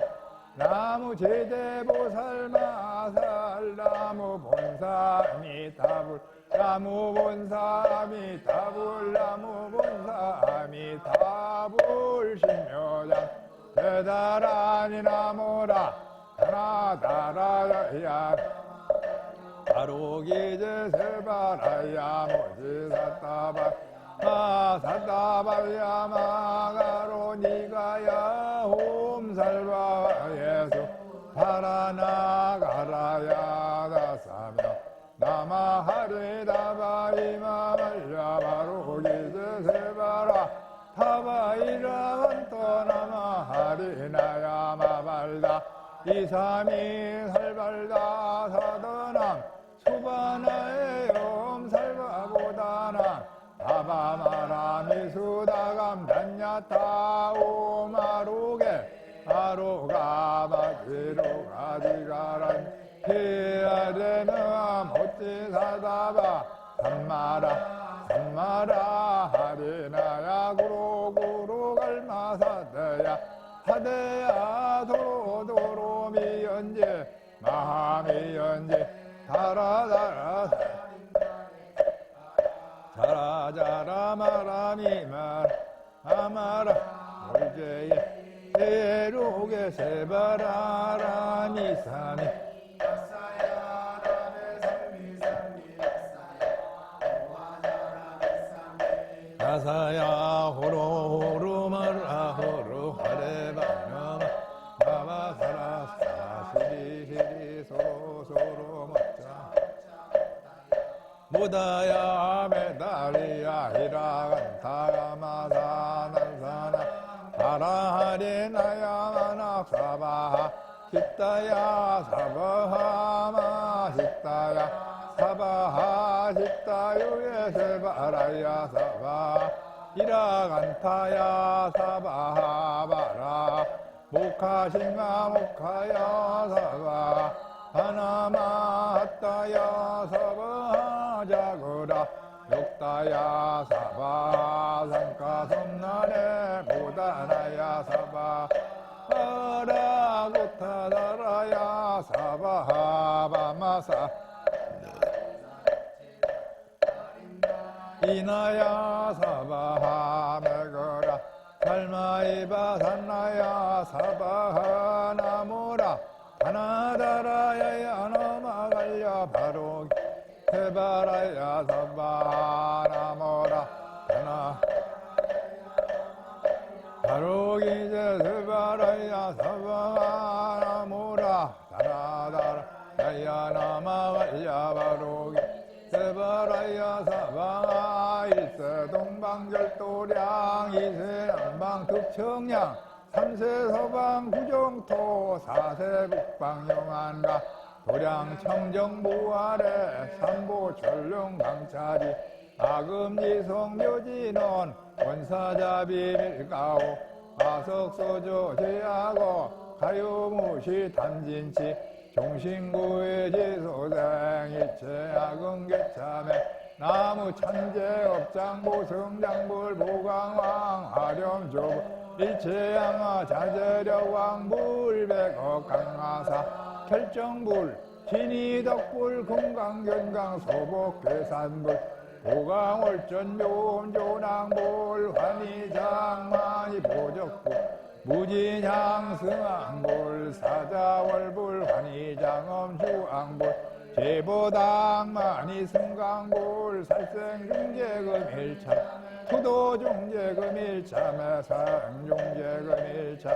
나무 제대보살 마살 나무 본사미타불 나무 본사미타불 나무 본사미타불 신묘장 대다라니 나무라 하나다라야 바로기제 세바라야 모지사타바 마사타바야 마가로 니가야 홈살바 예수 파라나가라야 다사며 나마하리다바 이마말야 바로기제 세바라 타바이라만토 나마하리나야 마발다 이삼이 살발다 사더남 수바나의 염살바보다나 아바마라미수다감 단야타 오마루게 아로가마지로가지가란 히아레나 모찌사다바 삼마라 하리나야 구로구로 갈마사대야 하대야 도로도로 미연제 마하미연제 다라다라 자라자라 마라미말 아마라 올제에 대로게 세바라라미사미 가사야 호로호로 마라 호로 하레바나마 바바사라사 시리시리 소로소로 먹자 무다야 메다리야 히라간타야 마사난사나 바라하리나야 마낙사바하 시타야 사바하 마시타야 사바하 시타요에 세바라야 사바 이라간타야 사바하 바라 모카싱아 모카야 사바 하나마하타야 사바하 자그라 욕다야 사바 상가섬나네 보다나야 사바 하라고타다라야 사바하 바마사 이나야 사바하 메거라 살마이바 산나야 사바하 나무라 하나다라야 야나마갈야 바로 해바라야 사바하 나무라 하나 바로 이제 세바라야 사바하 나무라 하나다라 야나마갈야 바로 세바라야 사바하 일세 동방결도량 이세 남방 득청량 삼세 서방 구정토 사세 북방 영안가 도량 청정 무아래 삼보 전룡 강차리 아금지성 묘진원 원사자비 밀가오 아석소조 제하고 가요무시 담진치 종신구의 지소생 일체악은 개참에 나무 천재업장보 성장불 보강왕 화렴조부 일체양아 자재력왕 불백억 강화사 결정불 진이덕불 금강견강 소복괴산불 보강월전 묘음조낭불 환희장만이 보적불 무진향승왕불 사자월불 환희장엄주왕불 제보당만이 승강불 살생중재금 일참 투도중재금 일참에 상중재금 일참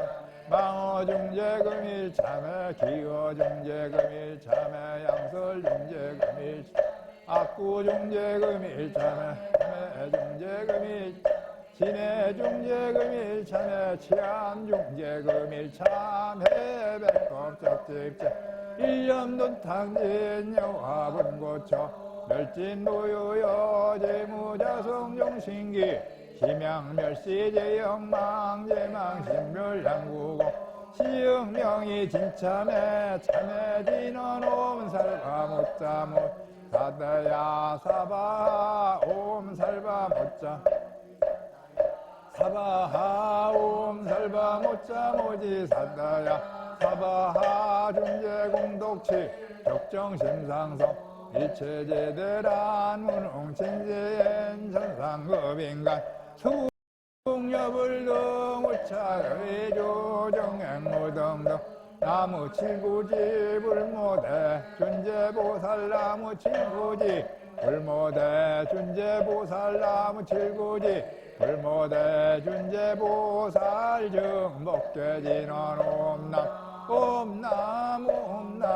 망어중재금 일참에 기어중재금 일참에 양설중재금 일참 악구중재금 일참에 매중재금 일참 진해중재금 일참에 치암중재금 일참에 백겁적집제 일념돈탕진 여화분고초 멸진노유여 제무자성종신기 심양멸시제영망제망신멸양구고 시흥명이 진참에 참해진원 옴살바 못자못 사대야 사바 옴살바 못자 사바하 옴살바 모짜 모지 사다야 사바하 준재공독치 적정심상성 일체제대란 문홍친재엔 천상급인간 수국여불등 우차의 조정행무등등 나무 칠구지 불모대 준재보살 나무 칠구지 불모대 준재보살 나무 칠구지 불모대 준재보살 증복되지는 옴남 옴남 옴남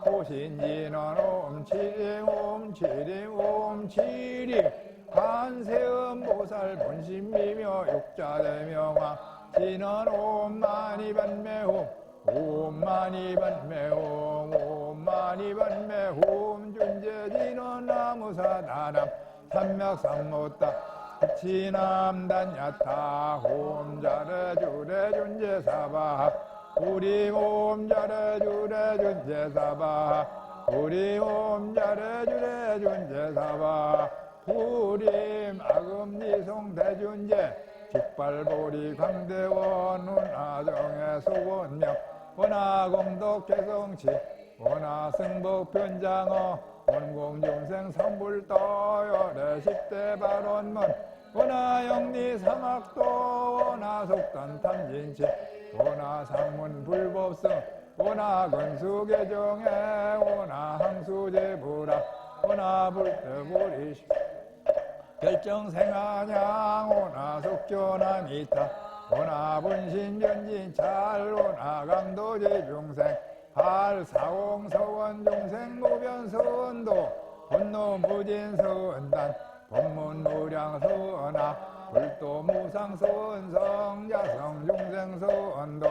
호신지는 옴치림 옴치림 옴치림 관세음보살 본심비며 육자대명왕 지는 옴만이반매홈 옴만이반매홈 옴만이반매홈 준재지는 나무사다남 삼맥삼모따 지남단야타 홈자레주레 준재사바 우리 옴자레주레 준재사바 우리 옴자레주레 준재사바 부림 아금니송 대준재 직발보리 광대원 운하정의 수원명 원하공덕 개성치 원하승복 변장어 원공중생 선불떠열의 10대 발원문 원하영리 사막도 원하속단 탐진치 원하상문 불법성 원하건수계정에 원하항수제부라 원하불때보리 결정생하냥 원하속견함이타 원하분신변진찰 원하강도제중생 할사홍서원중생 무변서원도 분노무진서원단 법문무량서원하 불도무상서원성 자성중생서원도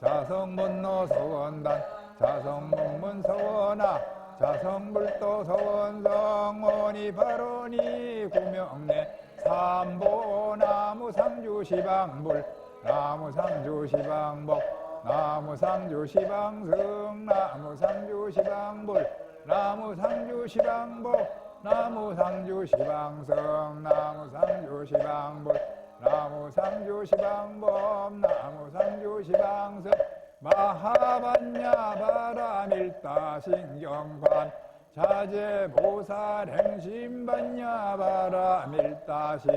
자성문노서원단 자성문문서원하 자성불도서원성 원이발원이 구명내 삼보나무상주시방불 나무상주시방복 나무상주시방승 나무상주시방불 나무상주시방복 나무상주시방승 나무상주시방불 나무상주시방법 나무상주시방승 마하반야바라밀다신경관 자제보살행심반야바라밀다시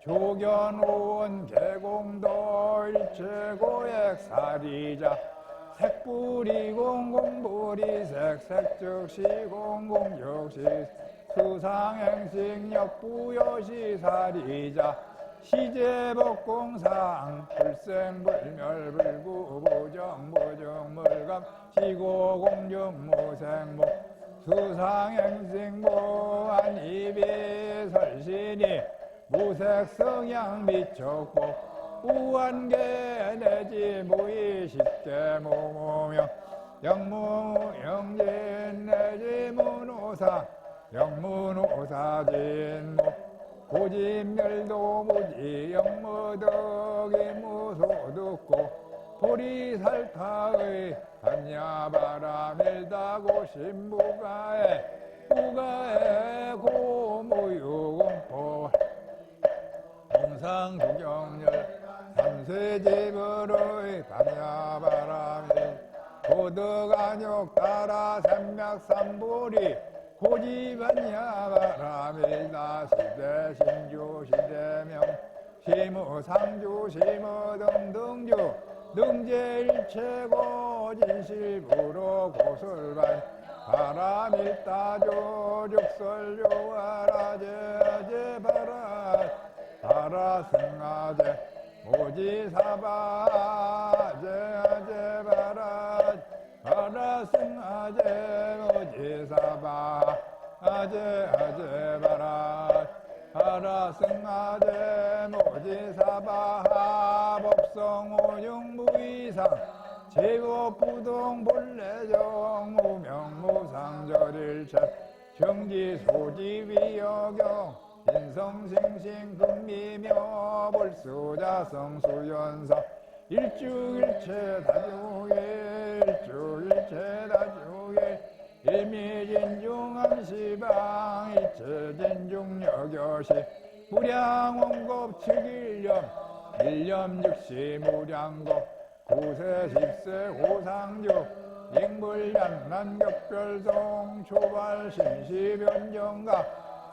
조견온 개공도 일체고액사리자 색불이공공불이색 색즉시공공즉시 수상행식역부여시사리자 시제법공상 불생불멸불구부정무정물감 시고공정무생모 수상행식모안이비설신이 무색성향미척복 우한계 내지 무의식계 무무명 영무영진 내지 문호사 영문호사진무 고진멸도 무지 영무덕이 무소듣고 보리살타의 단야바라밀다고 신부가에 부가에 고무유공포 동상구경열 삼세집으로의 단야바라밀 고덕안욕 따라 삼맥삼보리 고지반야바라밀다 시대 신주 시대명 시무상주 시무등등주 등제일체고 진실부로 고설반 바라밀다조 죽설조아라제제 바라승아제 오지사바제 아제 바라승아제 오지사바 아제 바라승아제 모지사바 법성오용무이상 제고부동 본래정 무명무상절일체 정지소지위여경 인성싱싱 금미묘 볼수자성수연사 일주일체 다주일 일주일체 다주일 일미진중암시방 일체진중여교시 무량원겁 측일령 일념즉시 무량거 구세 십세 고상주 익물량 난격별동 초발심시변정가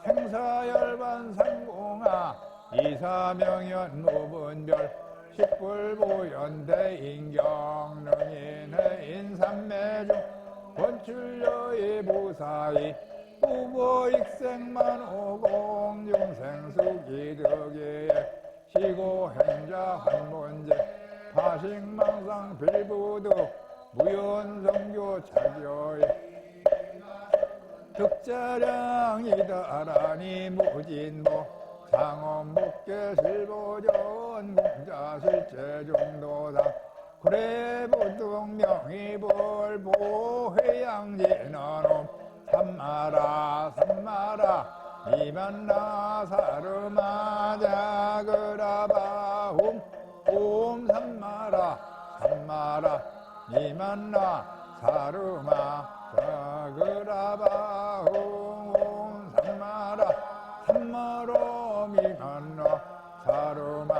생사열반 상공하 이사명연 무분별 십불보연대 인경능인의 인삼매중 권출려의 보사이 후보익생만 오공중생수기득에 시고행자 한문제 파식망상 빌부득 무연성교 자교의 득자량이다라니 무진모 장엄복계 실보전 공자실제중도상 구례부동 명의불보 회양진언음 삼마라 삼마라 이만나 사르마 자그라바움 옴 삼마라 삼마라 이만나 사르마 자그라바움 옴 삼마라 삼마로 미만나 사르마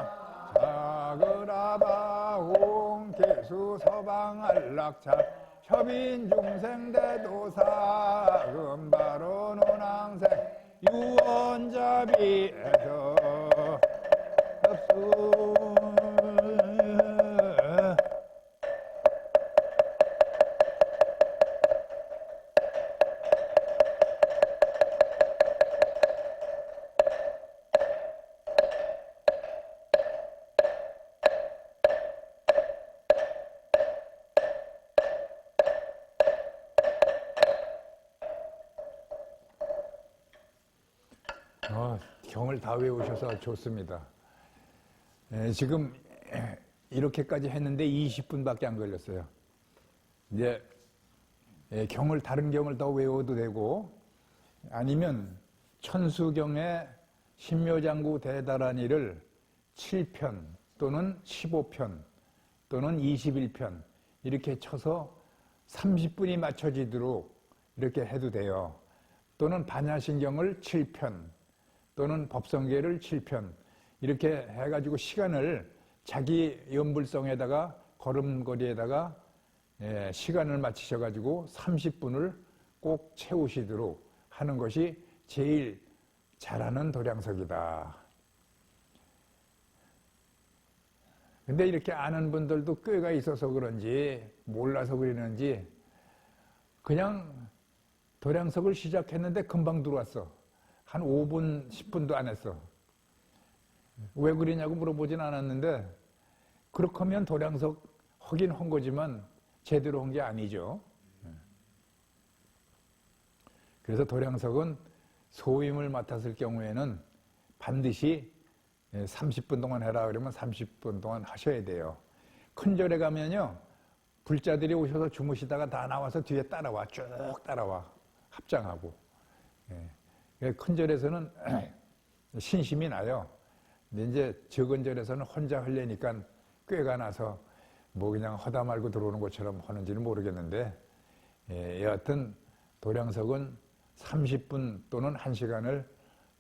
자그라바움 개수 서방안락찰 협인중생대도사 금바로 논항생 유언자비에서 합수 경을 다 외우셔서 좋습니다. 지금 이렇게까지 했는데 20분밖에 안 걸렸어요. 이제 경을 다른 경을 더 외워도 되고 아니면 천수경의 신묘장구 대다란이를 7편 또는 15편 또는 21편 이렇게 쳐서 30분이 맞춰지도록 이렇게 해도 돼요. 또는 반야신경을 7편 또는 법성계를 7편 이렇게 해가지고 시간을 자기 연불성에다가 걸음걸이에다가 시간을 맞추셔가지고 30분을 꼭 채우시도록 하는 것이 제일 잘하는 도량석이다. 근데 이렇게 아는 분들도 꽤가 있어서 그런지 몰라서 그러는지 그냥 도량석을 시작했는데 금방 들어왔어. 한 5분, 10분도 안 했어. 왜 그러냐고 물어보진 않았는데 그렇게 하면 도량석 하긴 한 거지만 제대로 한 게 아니죠. 그래서 도량석은 소임을 맡았을 경우에는 반드시 30분 동안 해라 그러면 30분 동안 하셔야 돼요. 큰 절에 가면요. 불자들이 오셔서 주무시다가 다 나와서 뒤에 따라와. 쭉 따라와. 합장하고. 큰 절에서는 신심이 나요. 근데 이제 적은 절에서는 혼자 하려니까 꾀가 나서 뭐 그냥 하다 말고 들어오는 것처럼 하는지는 모르겠는데 여하튼 도량석은 30분 또는 1시간을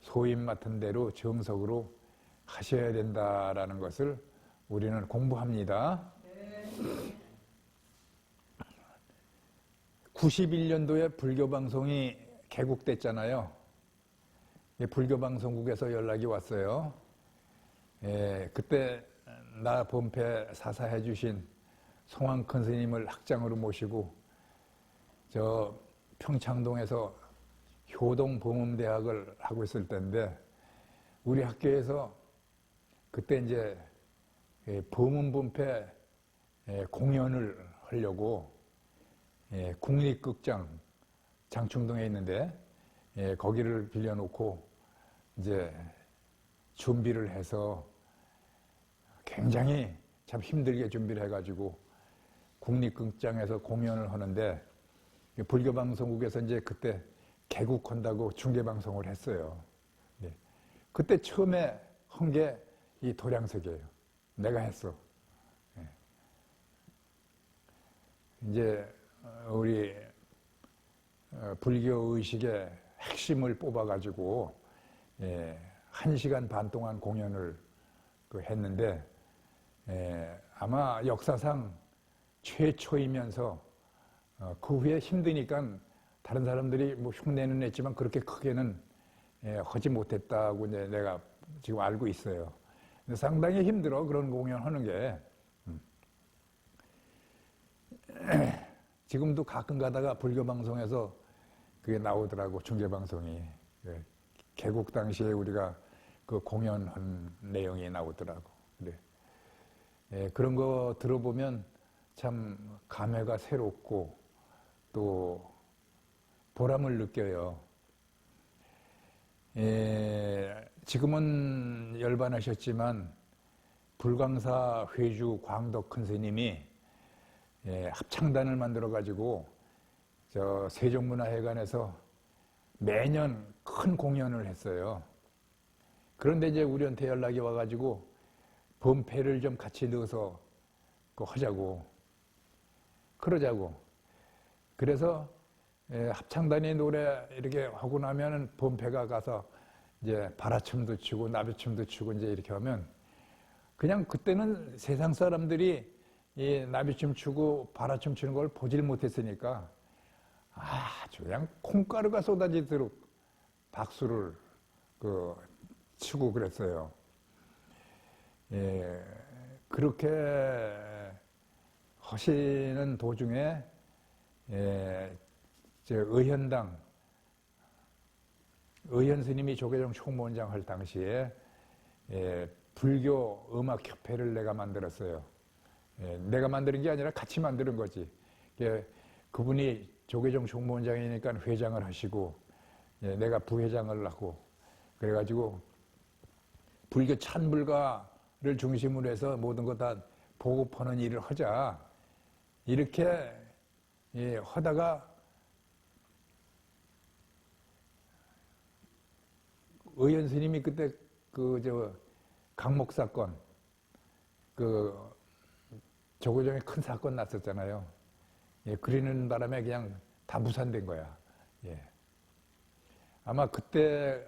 소임 맡은 대로 정석으로 하셔야 된다라는 것을 우리는 공부합니다. 91년도에 불교방송이 개국됐잖아요. 불교방송국에서 연락이 왔어요. 그때 나 본패 사사해 주신 송황큰 스님을 학장으로 모시고 저 평창동에서 효동법문대학을 하고 있을 때인데 우리 학교에서 그때 이제 법문본패 공연을 하려고 국립극장 장충동에 있는데 거기를 빌려놓고 이제 준비를 해서 굉장히 참 힘들게 준비를 해가지고 국립극장에서 공연을 하는데 불교방송국에서 이제 그때 개국한다고 중계방송을 했어요. 그때 처음에 한 게 이 도량석이에요. 내가 했어. 이제 우리 불교 의식의 핵심을 뽑아가지고 1시간 반 동안 공연을 했는데 아마 역사상 최초이면서 그 후에 힘드니까 다른 사람들이 뭐 흉내는 냈지만 그렇게 크게는 하지 못했다고 이제 내가 지금 알고 있어요. 근데 상당히 힘들어 그런 공연하는 게. 지금도 가끔 가다가 불교 방송에서 그게 나오더라고, 중계 방송이. 개국 당시에 우리가 그 공연한 내용이 나오더라고. 그래. 그런 거 들어보면 참 감회가 새롭고 또 보람을 느껴요. 지금은 열반하셨지만 불광사 회주 광덕 큰 스님이 합창단을 만들어 가지고 저 세종문화회관에서 매년 큰 공연을 했어요. 그런데 이제 우리한테 연락이 와가지고 범패를 좀 같이 넣어서 하자고, 그러자고. 그래서 합창단이 노래 이렇게 하고 나면은 범패가 가서 이제 바라춤도 추고 나비춤도 추고 이제 이렇게 하면, 그냥 그때는 세상 사람들이 이 나비춤 추고 바라춤 추는 걸 보질 못했으니까 아주 그냥 콩가루가 쏟아지도록 박수를 치고 그랬어요. 그렇게 하시는 도중에 의현당 의현 스님이 조계종 총무원장 할 당시에 불교 음악협회를 내가 만들었어요. 내가 만드는 게 아니라 같이 만드는 거지. 그분이 조계종 총무원장이니까 회장을 하시고 내가 부회장을 하고, 그래가지고 불교 찬불가를 중심으로 해서 모든 거 다 보급하는 일을 하자, 이렇게 하다가 의현 스님이 그때 강목 사건, 조계종에 큰 사건 났었잖아요. 그러는 바람에 그냥 다 무산된 거야. 아마 그때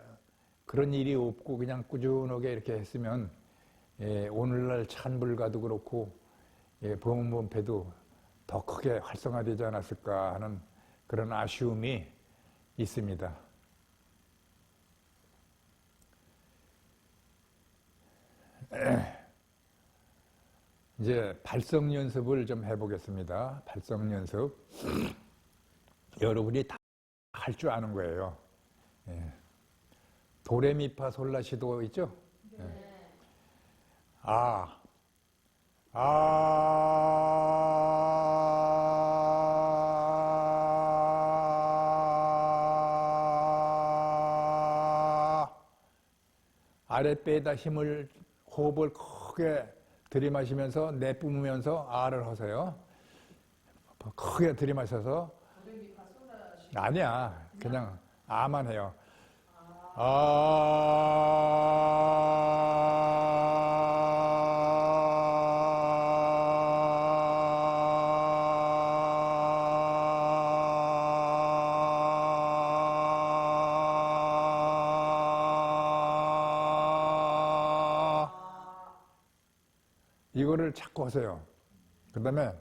그런 일이 없고 그냥 꾸준하게 이렇게 했으면 오늘날 찬불가도 그렇고 범원범패도 더 크게 활성화되지 않았을까 하는 그런 아쉬움이 있습니다. 이제 발성 연습을 좀 해보겠습니다. 발성 연습. 여러분이 다 할 줄 아는 거예요. 도레미파솔라시도 있죠? 네. 아, 아랫배에다 힘을, 호흡을 크게 들이마시면서 내뿜으면서 아를 하세요. 크게 들이마셔서. 아니야, 그냥 아만 해요. 이거를 자꾸 하세요. 그 다음에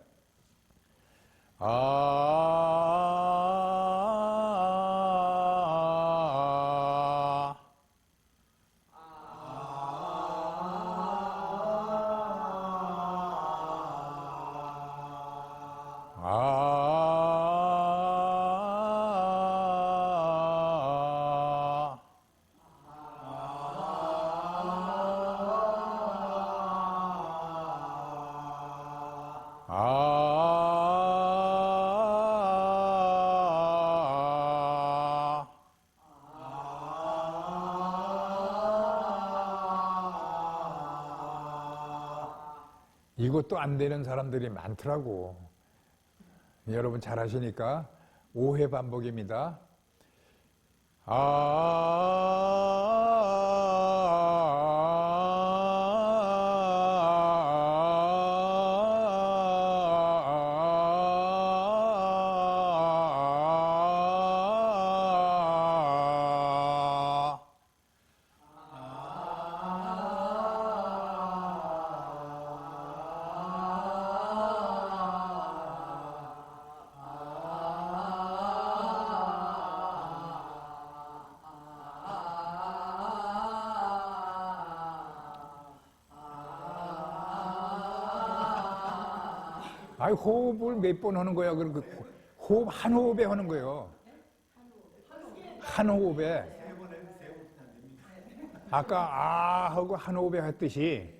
이것도 안 되는 사람들이 많더라고. 여러분 잘 아시니까 5회 반복입니다. 아이, 호흡을 몇 번 하는 거야? 그 호흡, 한 호흡에 하는 거예요. 한 호흡에. 아까 아 하고 한 호흡에 했듯이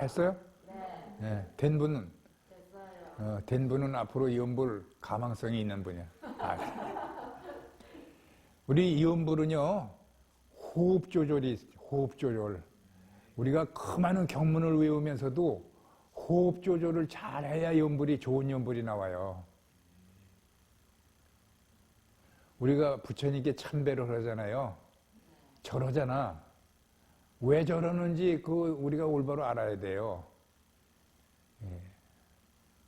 했어요? 네. 된 분은? 된 분은 앞으로 이음불 가망성이 있는 분이야. 우리 이음불은요, 호흡 조절. 우리가 그 많은 경문을 외우면서도 호흡 조절을 잘 해야 이음불이 좋은 이음불이 나와요. 우리가 부처님께 참배를 하잖아요. 저러잖아. 왜 저러는지 우리가 올바로 알아야 돼요.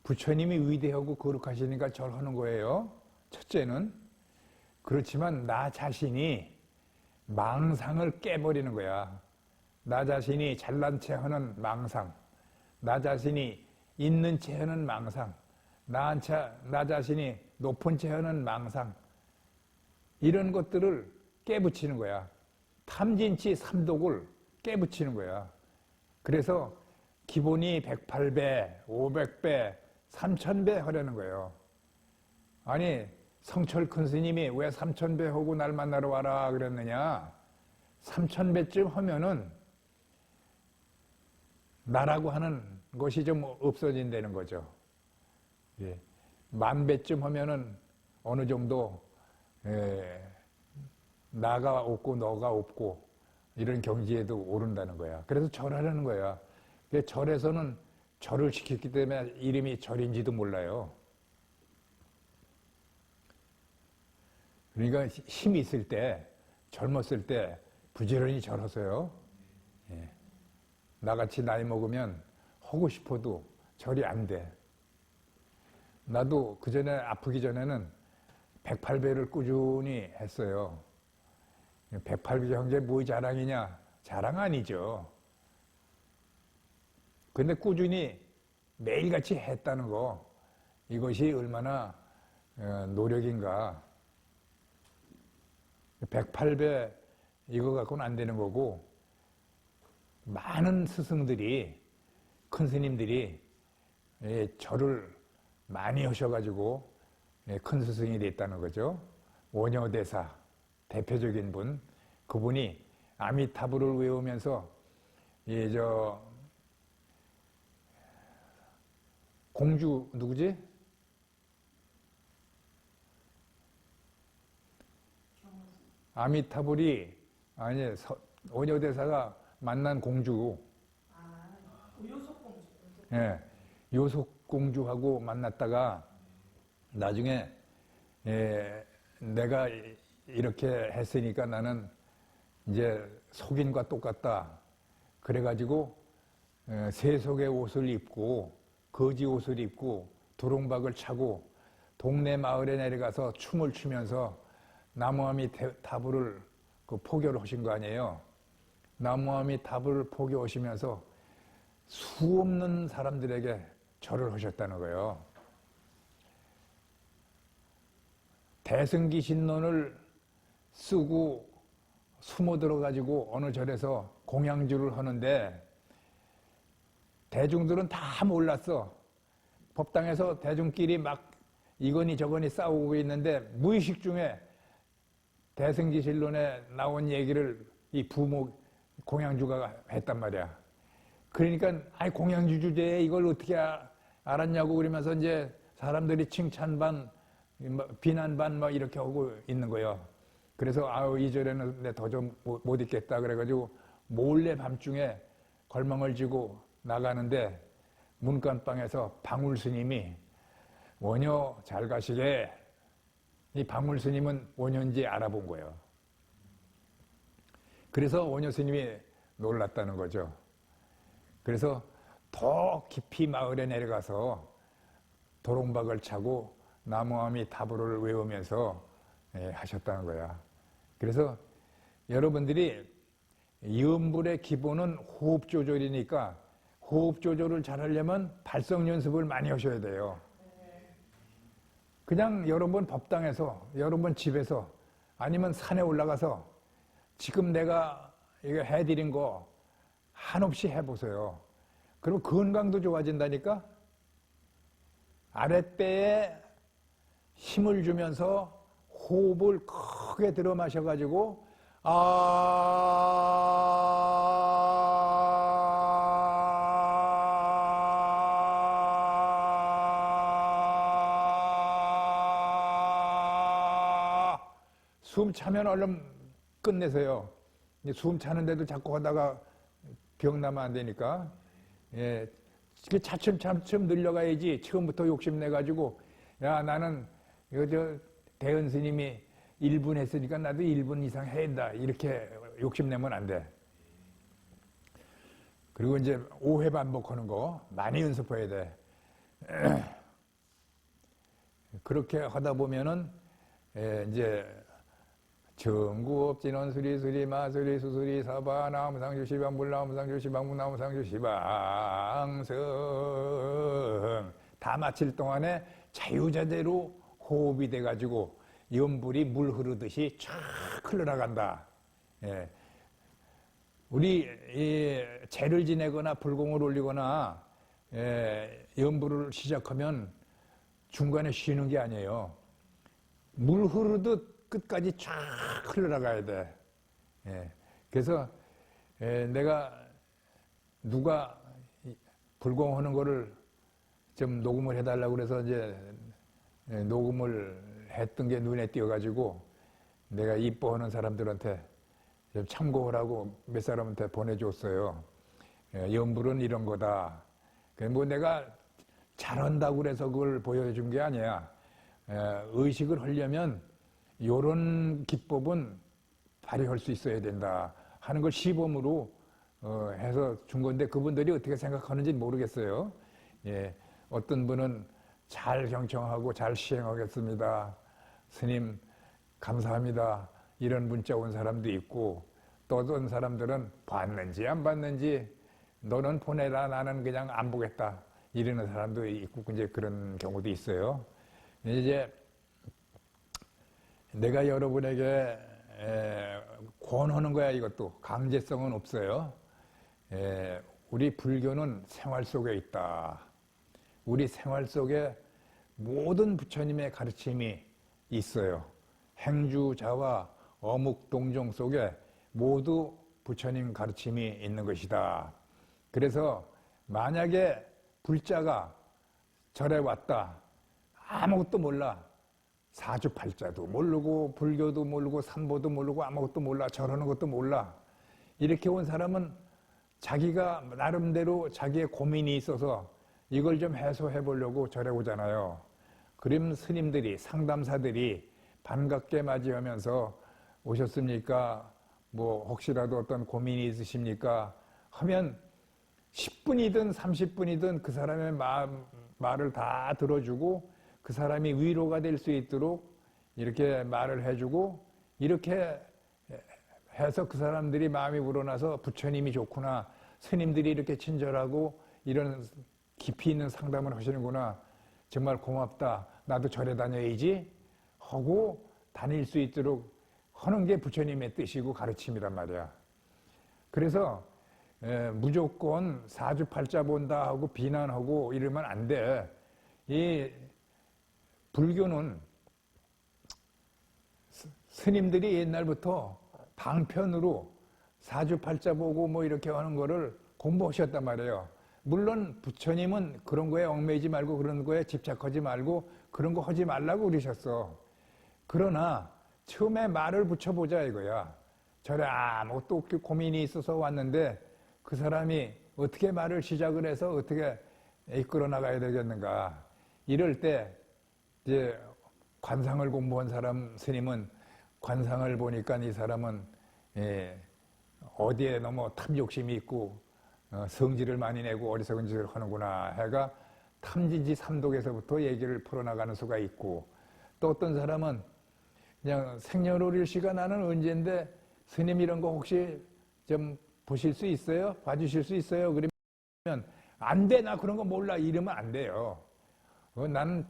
부처님이 위대하고 거룩하시니까 절하는 거예요. 첫째는. 그렇지만 나 자신이 망상을 깨버리는 거야. 나 자신이 잘난 체 하는 망상. 나 자신이 있는 체 하는 망상. 나 자신이 높은 체 하는 망상. 이런 것들을 깨붙이는 거야. 탐진치 삼독을 깨붙이는 거야. 그래서 기본이 108배, 500배, 3000배 하려는 거예요. 아니, 성철 큰 스님이 왜 3000배 하고 날 만나러 와라 그랬느냐? 3000배쯤 하면은 나라고 하는 것이 좀 없어진다는 거죠. 예. 10,000배쯤 하면은 어느 정도 나가 없고 너가 없고 이런 경지에도 오른다는 거야. 그래서 절하려는 거야. 절에서는 절을 시켰기 때문에 이름이 절인지도 몰라요. 그러니까 힘이 있을 때, 젊었을 때 부지런히 절하세요. 예. 나같이 나이 먹으면 하고 싶어도 절이 안 돼. 나도 그전에 아프기 전에는 108배를 꾸준히 했어요. 108배 형제 뭐 자랑이냐? 자랑 아니죠. 근데 꾸준히 매일같이 했다는 거, 이것이 얼마나 노력인가. 108배 이거 갖고는 안 되는 거고, 많은 스승들이, 큰 스님들이 절을 많이 하셔가지고 큰 스승이 됐다는 거죠. 원효대사 대표적인 분, 그분이 아미타불을 외우면서 공주 누구지? 아미타불이 아니 원효대사가 만난 공주. 요속공주. 예, 요속공주하고 만났다가 나중에 내가 이렇게 했으니까 나는 이제 속인과 똑같다. 그래가지고 세속의 옷을 입고 거지 옷을 입고 두롱박을 차고 동네 마을에 내려가서 춤을 추면서 나무아미타불을 포교를 하신 거 아니에요. 나무아미타불을 포교하시면서 수없는 사람들에게 절을 하셨다는 거예요. 대승기신론을 쓰고 숨어 들어가지고 어느 절에서 공양주를 하는데 대중들은 다 몰랐어. 법당에서 대중끼리 막 이거니 저거니 싸우고 있는데 무의식 중에 대승기신론에 나온 얘기를 이 부모 공양주가 했단 말이야. 그러니까 아이 공양주 주제에 이걸 어떻게 알았냐고 그러면서 이제 사람들이 칭찬 반 비난 반 막 이렇게 하고 있는 거예요. 그래서 아우 이 절에는 내 더 좀 못 있겠다 그래가지고 몰래 밤중에 걸망을 지고 나가는데 문간방에서 방울 스님이 원효 잘 가시게. 이 방울 스님은 원효인지 알아본 거예요. 그래서 원효 스님이 놀랐다는 거죠. 그래서 더 깊이 마을에 내려가서 도롱박을 차고 나무아미타불을 외우면서 하셨다는 거야. 그래서 여러분들이 염불의 기본은 호흡 조절이니까 호흡 조절을 잘하려면 발성 연습을 많이 하셔야 돼요. 그냥 여러분 법당에서, 여러분 집에서, 아니면 산에 올라가서 지금 내가 이거 해드린 거 한없이 해보세요. 그리고 건강도 좋아진다니까? 아랫배에 힘을 주면서 호흡을 크게 들어 마셔가지고 숨 차면 얼른 끝내세요. 숨 차는데도 자꾸 하다가 병 나면 안 되니까. 예, 차츰차츰 늘려가야지. 처음부터 욕심내가지고, 야, 나는, 대은 스님이 1분 했으니까 나도 1분 이상 해야 된다. 이렇게 욕심내면 안 돼. 그리고 이제 5회 반복하는 거 많이 연습해야 돼. 그렇게 하다 보면은, 이제, 정구업 진원 수리 마수리 수수리 사바 나무상주 시방불 나무상주 시방문 나무상주 시방성 다 마칠 동안에 자유자재로 호흡이 돼가지고 염불이 물 흐르듯이 쫙 흘러나간다. 예. 우리 제를 지내거나 불공을 올리거나 염불을 시작하면 중간에 쉬는 게 아니에요. 물 흐르듯 끝까지 쫙 흘러나가야 돼. 예. 그래서 내가 누가 불공하는 거를 좀 녹음을 해달라고 그래서 이제 녹음을 했던 게 눈에 띄어가지고 내가 이뻐하는 사람들한테 좀 참고하라고 몇 사람한테 보내줬어요. 염불은 이런 거다. 뭐 내가 잘한다고 그래서 그걸 보여준 게 아니야. 의식을 하려면 이런 기법은 발휘할 수 있어야 된다 하는 걸 시범으로 해서 준 건데 그분들이 어떻게 생각하는지 모르겠어요. 예, 어떤 분은 잘 경청하고 잘 시행하겠습니다. 스님 감사합니다. 이런 문자 온 사람도 있고 또 어떤 사람들은 봤는지 안 봤는지 너는 보내라 나는 그냥 안 보겠다 이러는 사람도 있고 이제 그런 경우도 있어요. 이제 내가 여러분에게 권하는 거야. 이것도 강제성은 없어요. 우리 불교는 생활 속에 있다. 우리 생활 속에 모든 부처님의 가르침이 있어요. 행주자와 어묵동정 속에 모두 부처님 가르침이 있는 것이다. 그래서 만약에 불자가 절에 왔다. 아무것도 몰라. 사주팔자도 모르고 불교도 모르고 삼보도 모르고 아무것도 몰라. 절하는 것도 몰라. 이렇게 온 사람은 자기가 나름대로 자기의 고민이 있어서 이걸 좀 해소해 보려고 절에 오잖아요. 그럼 스님들이 상담사들이 반갑게 맞이하면서 오셨습니까? 뭐 혹시라도 어떤 고민이 있으십니까? 하면 10분이든 30분이든 그 사람의 말을 다 들어주고 그 사람이 위로가 될 수 있도록 이렇게 말을 해주고 이렇게 해서 그 사람들이 마음이 우러나서 부처님이 좋구나. 스님들이 이렇게 친절하고 이런 깊이 있는 상담을 하시는구나. 정말 고맙다. 나도 절에 다녀야지 하고 다닐 수 있도록 하는 게 부처님의 뜻이고 가르침이란 말이야. 그래서 무조건 사주팔자 본다 하고 비난하고 이러면 안 돼. 이 불교는 스님들이 옛날부터 방편으로 사주팔자 보고 뭐 이렇게 하는 거를 공부하셨단 말이에요. 물론 부처님은 그런 거에 얽매이지 말고 그런 거에 집착하지 말고 그런 거 하지 말라고 그러셨어. 그러나 처음에 말을 붙여보자 이거야. 절에 아무것도 없게 고민이 있어서 왔는데 그 사람이 어떻게 말을 시작을 해서 어떻게 이끌어 나가야 되겠는가. 이럴 때 이제 관상을 공부한 사람 스님은 관상을 보니까 이 사람은 어디에 너무 탐욕심이 있고 성질을 많이 내고 어리석은 짓을 하는구나 해가 탐진지 삼독에서부터 얘기를 풀어나가는 수가 있고, 또 어떤 사람은 그냥 생년월일시가 나는 언제인데 스님 이런 거 혹시 좀 보실 수 있어요? 봐주실 수 있어요? 그러면 안 돼, 나 그런 거 몰라, 이러면 안 돼요. 나는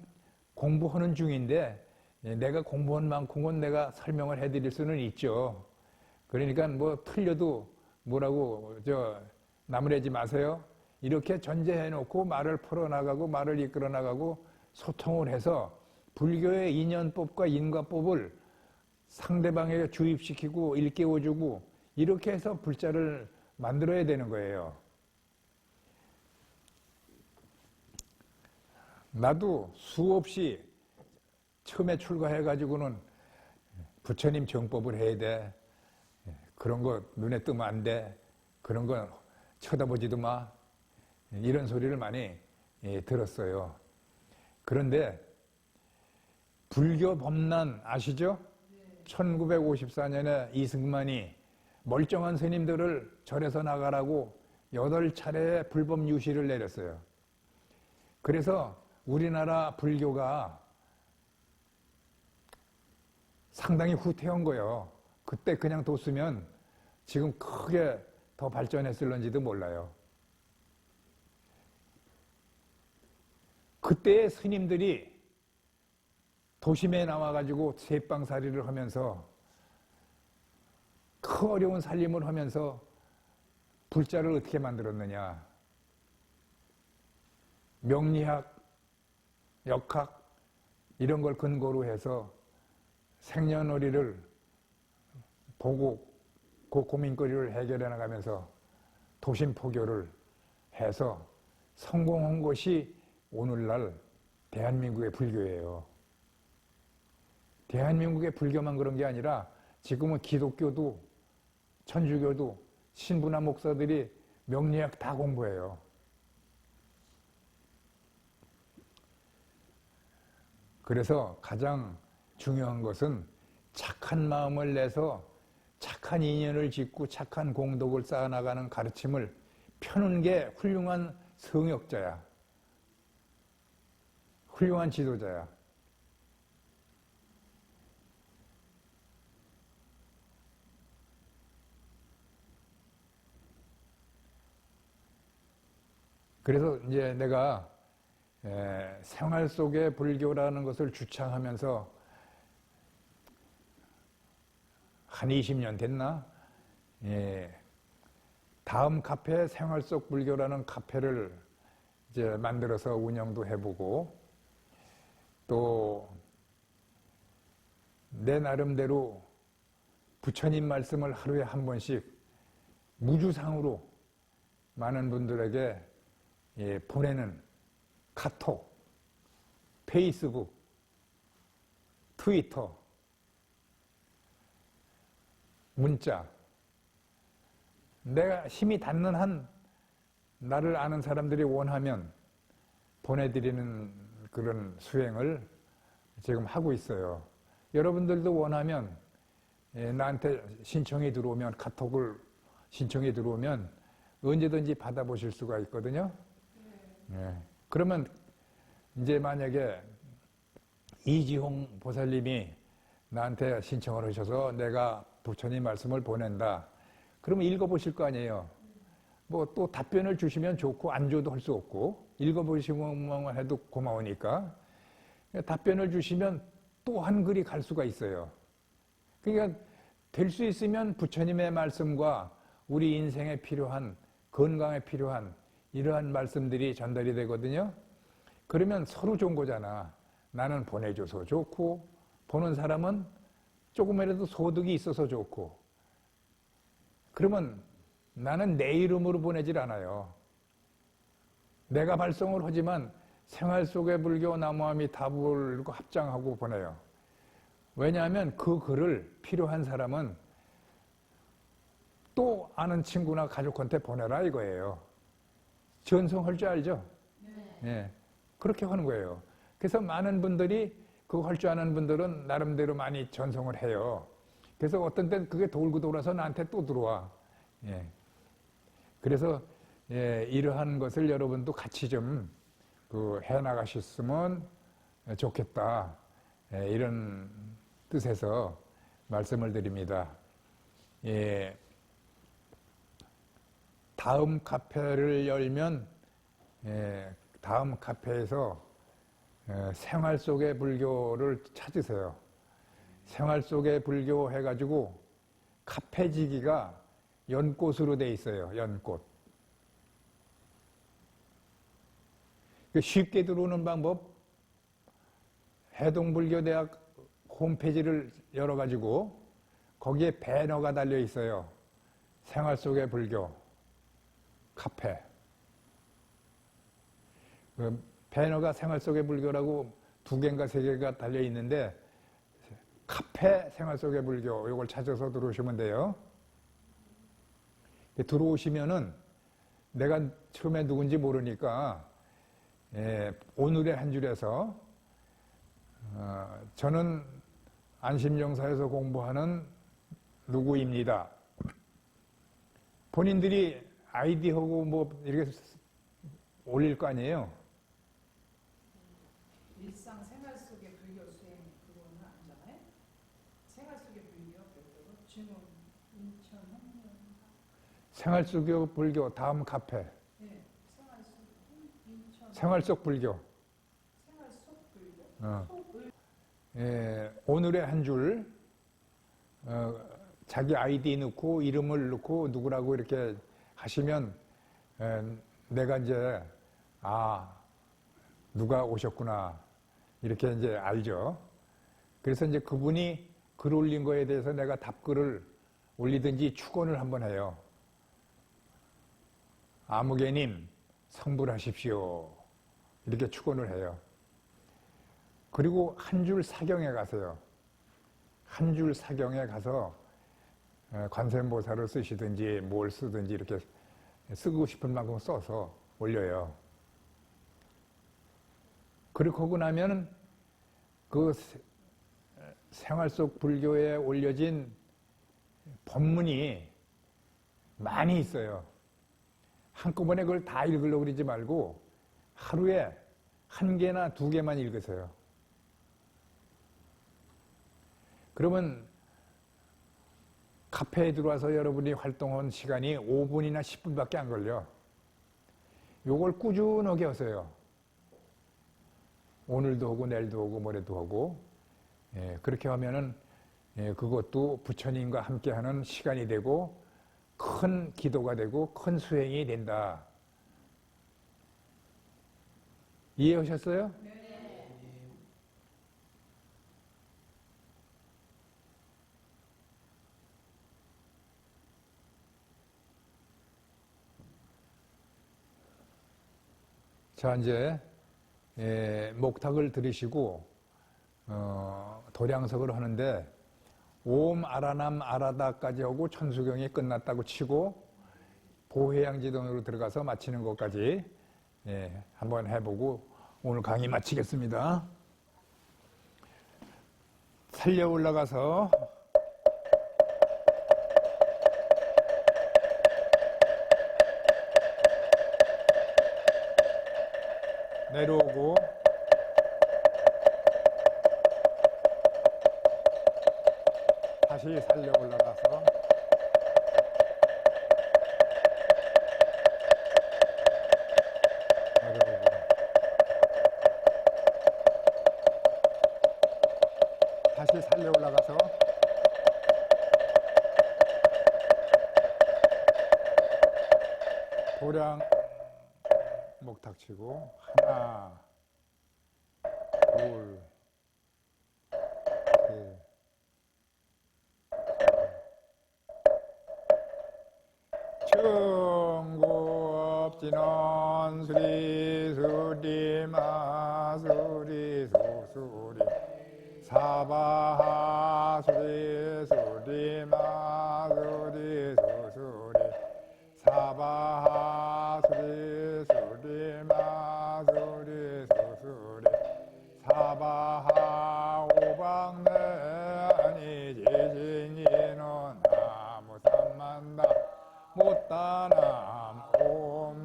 공부하는 중인데 내가 공부한 만큼은 내가 설명을 해드릴 수는 있죠. 그러니까 뭐 틀려도 뭐라고 나무래지 마세요. 이렇게 전제해놓고 말을 풀어나가고 말을 이끌어나가고 소통을 해서 불교의 인연법과 인과법을 상대방에게 주입시키고 일깨워주고 이렇게 해서 불자를 만들어야 되는 거예요. 나도 수없이 처음에 출가해가지고는 부처님 정법을 해야 돼. 그런 거 눈에 뜨면 안 돼. 그런 거 쳐다보지도 마. 이런 소리를 많이 들었어요. 그런데 불교 법난 아시죠? 1954년에 이승만이 멀쩡한 스님들을 절에서 나가라고 8차례의 불법 유시를 내렸어요. 그래서 우리나라 불교가 상당히 후퇴한 거예요. 그때 그냥 뒀으면 지금 크게 더 발전했을런지도 몰라요. 그때의 스님들이 도심에 나와가지고 세방살이를 하면서 그 어려운 살림을 하면서 불자를 어떻게 만들었느냐. 명리학, 역학 이런 걸 근거로 해서 생년월일을 보고 그 고민거리를 해결해 나가면서 도심 포교를 해서 성공한 것이 오늘날 대한민국의 불교예요. 대한민국의 불교만 그런 게 아니라 지금은 기독교도 천주교도 신부나 목사들이 명리학 다 공부해요. 그래서 가장 중요한 것은 착한 마음을 내서 착한 인연을 짓고 착한 공덕을 쌓아나가는 가르침을 펴는 게 훌륭한 성역자야. 훌륭한 지도자야. 그래서 이제 내가 생활 속의 불교라는 것을 주창하면서 한 20년 됐나? 다음 카페 생활 속 불교라는 카페를 이제 만들어서 운영도 해보고 또 내 나름대로 부처님 말씀을 하루에 한 번씩 무주상으로 많은 분들에게 보내는 카톡, 페이스북, 트위터, 문자, 내가 힘이 닿는 한 나를 아는 사람들이 원하면 보내드리는 그런 수행을 지금 하고 있어요. 여러분들도 원하면 나한테 신청이 들어오면, 카톡을 신청이 들어오면 언제든지 받아보실 수가 있거든요. 그러면 이제 만약에 이지홍 보살님이 나한테 신청을 하셔서 내가 부처님 말씀을 보낸다. 그러면 읽어보실 거 아니에요. 뭐 또 답변을 주시면 좋고 안 줘도 할 수 없고 읽어보시고만 해도 고마우니까 답변을 주시면 또 한 글이 갈 수가 있어요. 그러니까 될 수 있으면 부처님의 말씀과 우리 인생에 필요한, 건강에 필요한 이러한 말씀들이 전달이 되거든요. 그러면 서로 좋은 거잖아. 나는 보내줘서 좋고 보는 사람은 조금이라도 소득이 있어서 좋고. 그러면 나는 내 이름으로 보내질 않아요. 내가 발송을 하지만 생활 속의 불교 나무아미 다불고 합장하고 보내요. 왜냐하면 그 글을 필요한 사람은 또 아는 친구나 가족한테 보내라 이거예요. 전송할 줄 알죠? 네. 그렇게 하는 거예요. 그래서 많은 분들이 그거 할 줄 아는 분들은 나름대로 많이 전송을 해요. 그래서 어떤 때는 그게 돌고 돌아서 나한테 또 들어와. 그래서 이러한 것을 여러분도 같이 좀 해 나가셨으면 좋겠다. 이런 뜻에서 말씀을 드립니다. 다음 카페를 열면 다음 카페에서 생활 속의 불교를 찾으세요. 생활 속의 불교 해가지고 카페지기가 연꽃으로 돼 있어요. 연꽃. 쉽게 들어오는 방법, 해동불교대학 홈페이지를 열어가지고 거기에 배너가 달려 있어요. 생활 속의 불교 카페. 그 배너가 생활 속의 불교라고 2개인가 3개가 달려 있는데 카페 생활 속의 불교 이걸 찾아서 들어오시면 돼요. 들어오시면은 내가 처음에 누군지 모르니까 오늘의 한 줄에서 저는 안심정사에서 공부하는 누구입니다. 본인들이 아이디하고 뭐 이렇게 올릴 거 아니에요. 일상생활 속의 불교 수행 그거는 아니잖아요. 생활 속의 불교 별도로 증언 인천 홍련 생활 속의 불교 다음 카페. 네, 생활 속 인천 생활 속 불교. 생활 속 불교 속을 오늘의 한 줄, 자기 아이디 넣고 이름을 넣고 누구라고 이렇게 하시면 내가 이제 누가 오셨구나 이렇게 이제 알죠. 그래서 이제 그분이 글 올린 거에 대해서 내가 답글을 올리든지 축원을 한번 해요. 아무개님 성불하십시오 이렇게 축원을 해요. 그리고 한 줄 사경에 가세요. 한 줄 사경에 가서 관세음보살을 쓰시든지 뭘 쓰든지 이렇게 쓰고 싶은 만큼 써서 올려요. 그리고 나면 그 생활 속 불교에 올려진 법문이 많이 있어요. 한꺼번에 그걸 다 읽으려고 그러지 말고 하루에 1개나 2개만 읽으세요. 그러면 카페에 들어와서 여러분이 활동한 시간이 5분이나 10분밖에 안 걸려. 요걸 꾸준하게 하세요. 오늘도 하고 내일도 하고 모레도 하고 그렇게 하면은 그것도 부처님과 함께하는 시간이 되고 큰 기도가 되고 큰 수행이 된다. 이해하셨어요? 네. 자, 이제 목탁을 들이시고 도량석을 하는데 옴 아라남 아라다까지 하고 천수경이 끝났다고 치고 보혜양지돈으로 들어가서 마치는 것까지 한번 해보고 오늘 강의 마치겠습니다. 살려 올라가서 내려오고 다시 살려 올라가서 내려오고 다시 살려 올라가서 도량 목탁 치고 하나 둘 셋 청구업진원 수리 수리 마수리 수수리 사바하 수리 수리 마수리 수수리 사바하 수리 수리 마수리 수수리 사바하 오방내 아니지진이는 나무 삼만다 못다남 옴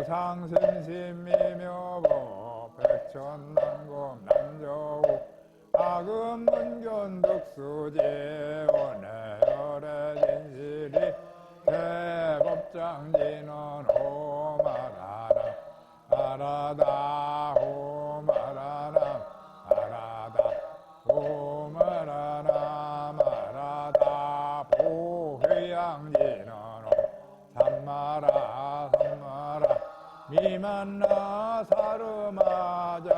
상심심미묘보 백천난공 남저우 아금문견득수지 원해열의 진실이 대법장지는 호마라나 아라다 호마라나 아라다 호마라나 마라다 보회양지는 삼마라 삼마라 미만나 사르마자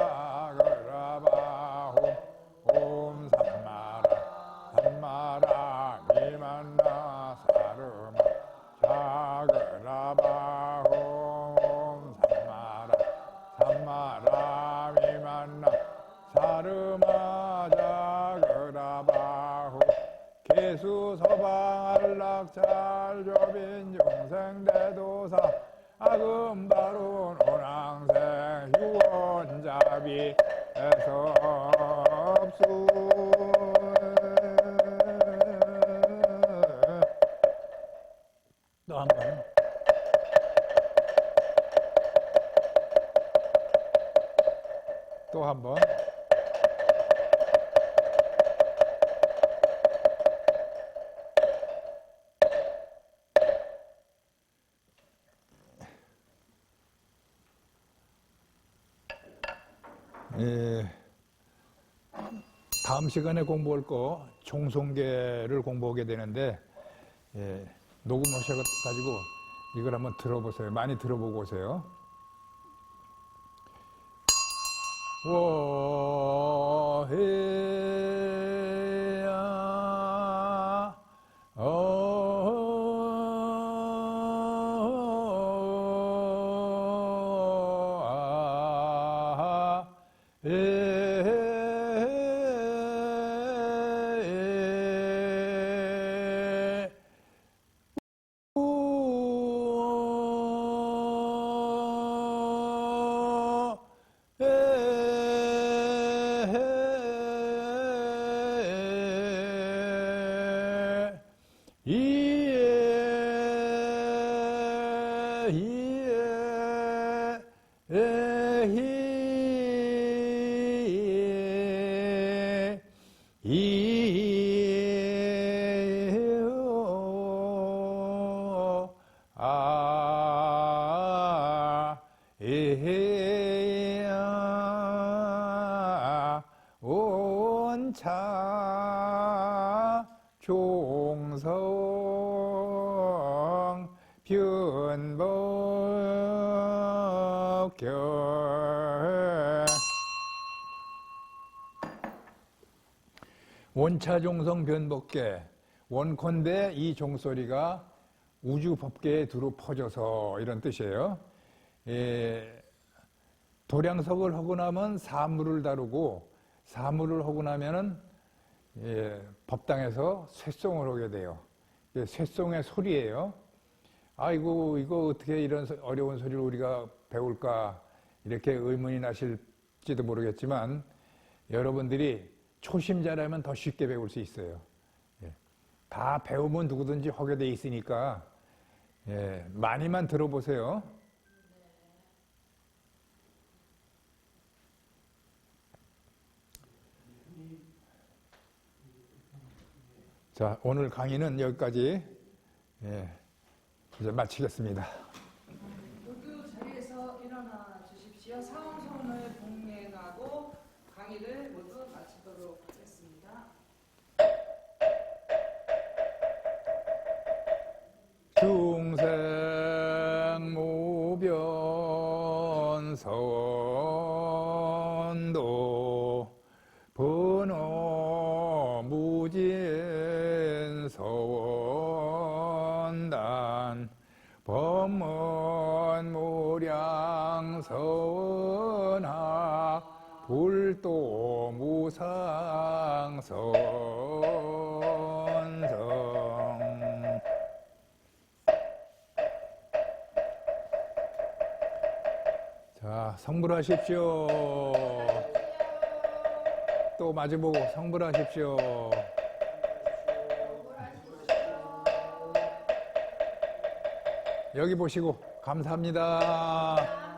그라바홈 옴 삼마라 삼마라 미만나 사르마 자그라바홈 삼마라 삼마라 미만나 사르마 자그라바홈 개수서방 안락찰조빈 중생대도사 아금바로 노랑생 유원자비 에섭수 또 한 번. 또 한 번. 다음 시간에 공부할 거 총성계를 공부하게 되는데 녹음하셔가지고 이걸 한번 들어보세요. 많이 들어보고 오세요. 워해야 온차 종성 변법결 원차종성 변법계 원컨대 이 종소리가 우주법계에 두루 퍼져서 이런 뜻이에요. 도량석을 하고 나면 사물을 다루고 사물을 하고 나면은 법당에서 쇠송을 하게 돼요. 쇠송의 소리예요. 아이고 이거 어떻게 이런 어려운 소리를 우리가 배울까 이렇게 의문이 나실지도 모르겠지만 여러분들이 초심자라면 더 쉽게 배울 수 있어요. 다 배우면 누구든지 하게 돼 있으니까 많이만 들어보세요. 자, 오늘 강의는 여기까지 이제 마치겠습니다. 모두 자리에서 일어나 주십시오. 사원선을 봉행하고 강의를 모두 마치도록 하겠습니다. 중생 무변 서원도 번호 무진 서원단 법문 무량 서원하 불도 무상 선성 자, 성불하십시오. 또 마주보고 성불하십시오. 여기 보시고 감사합니다.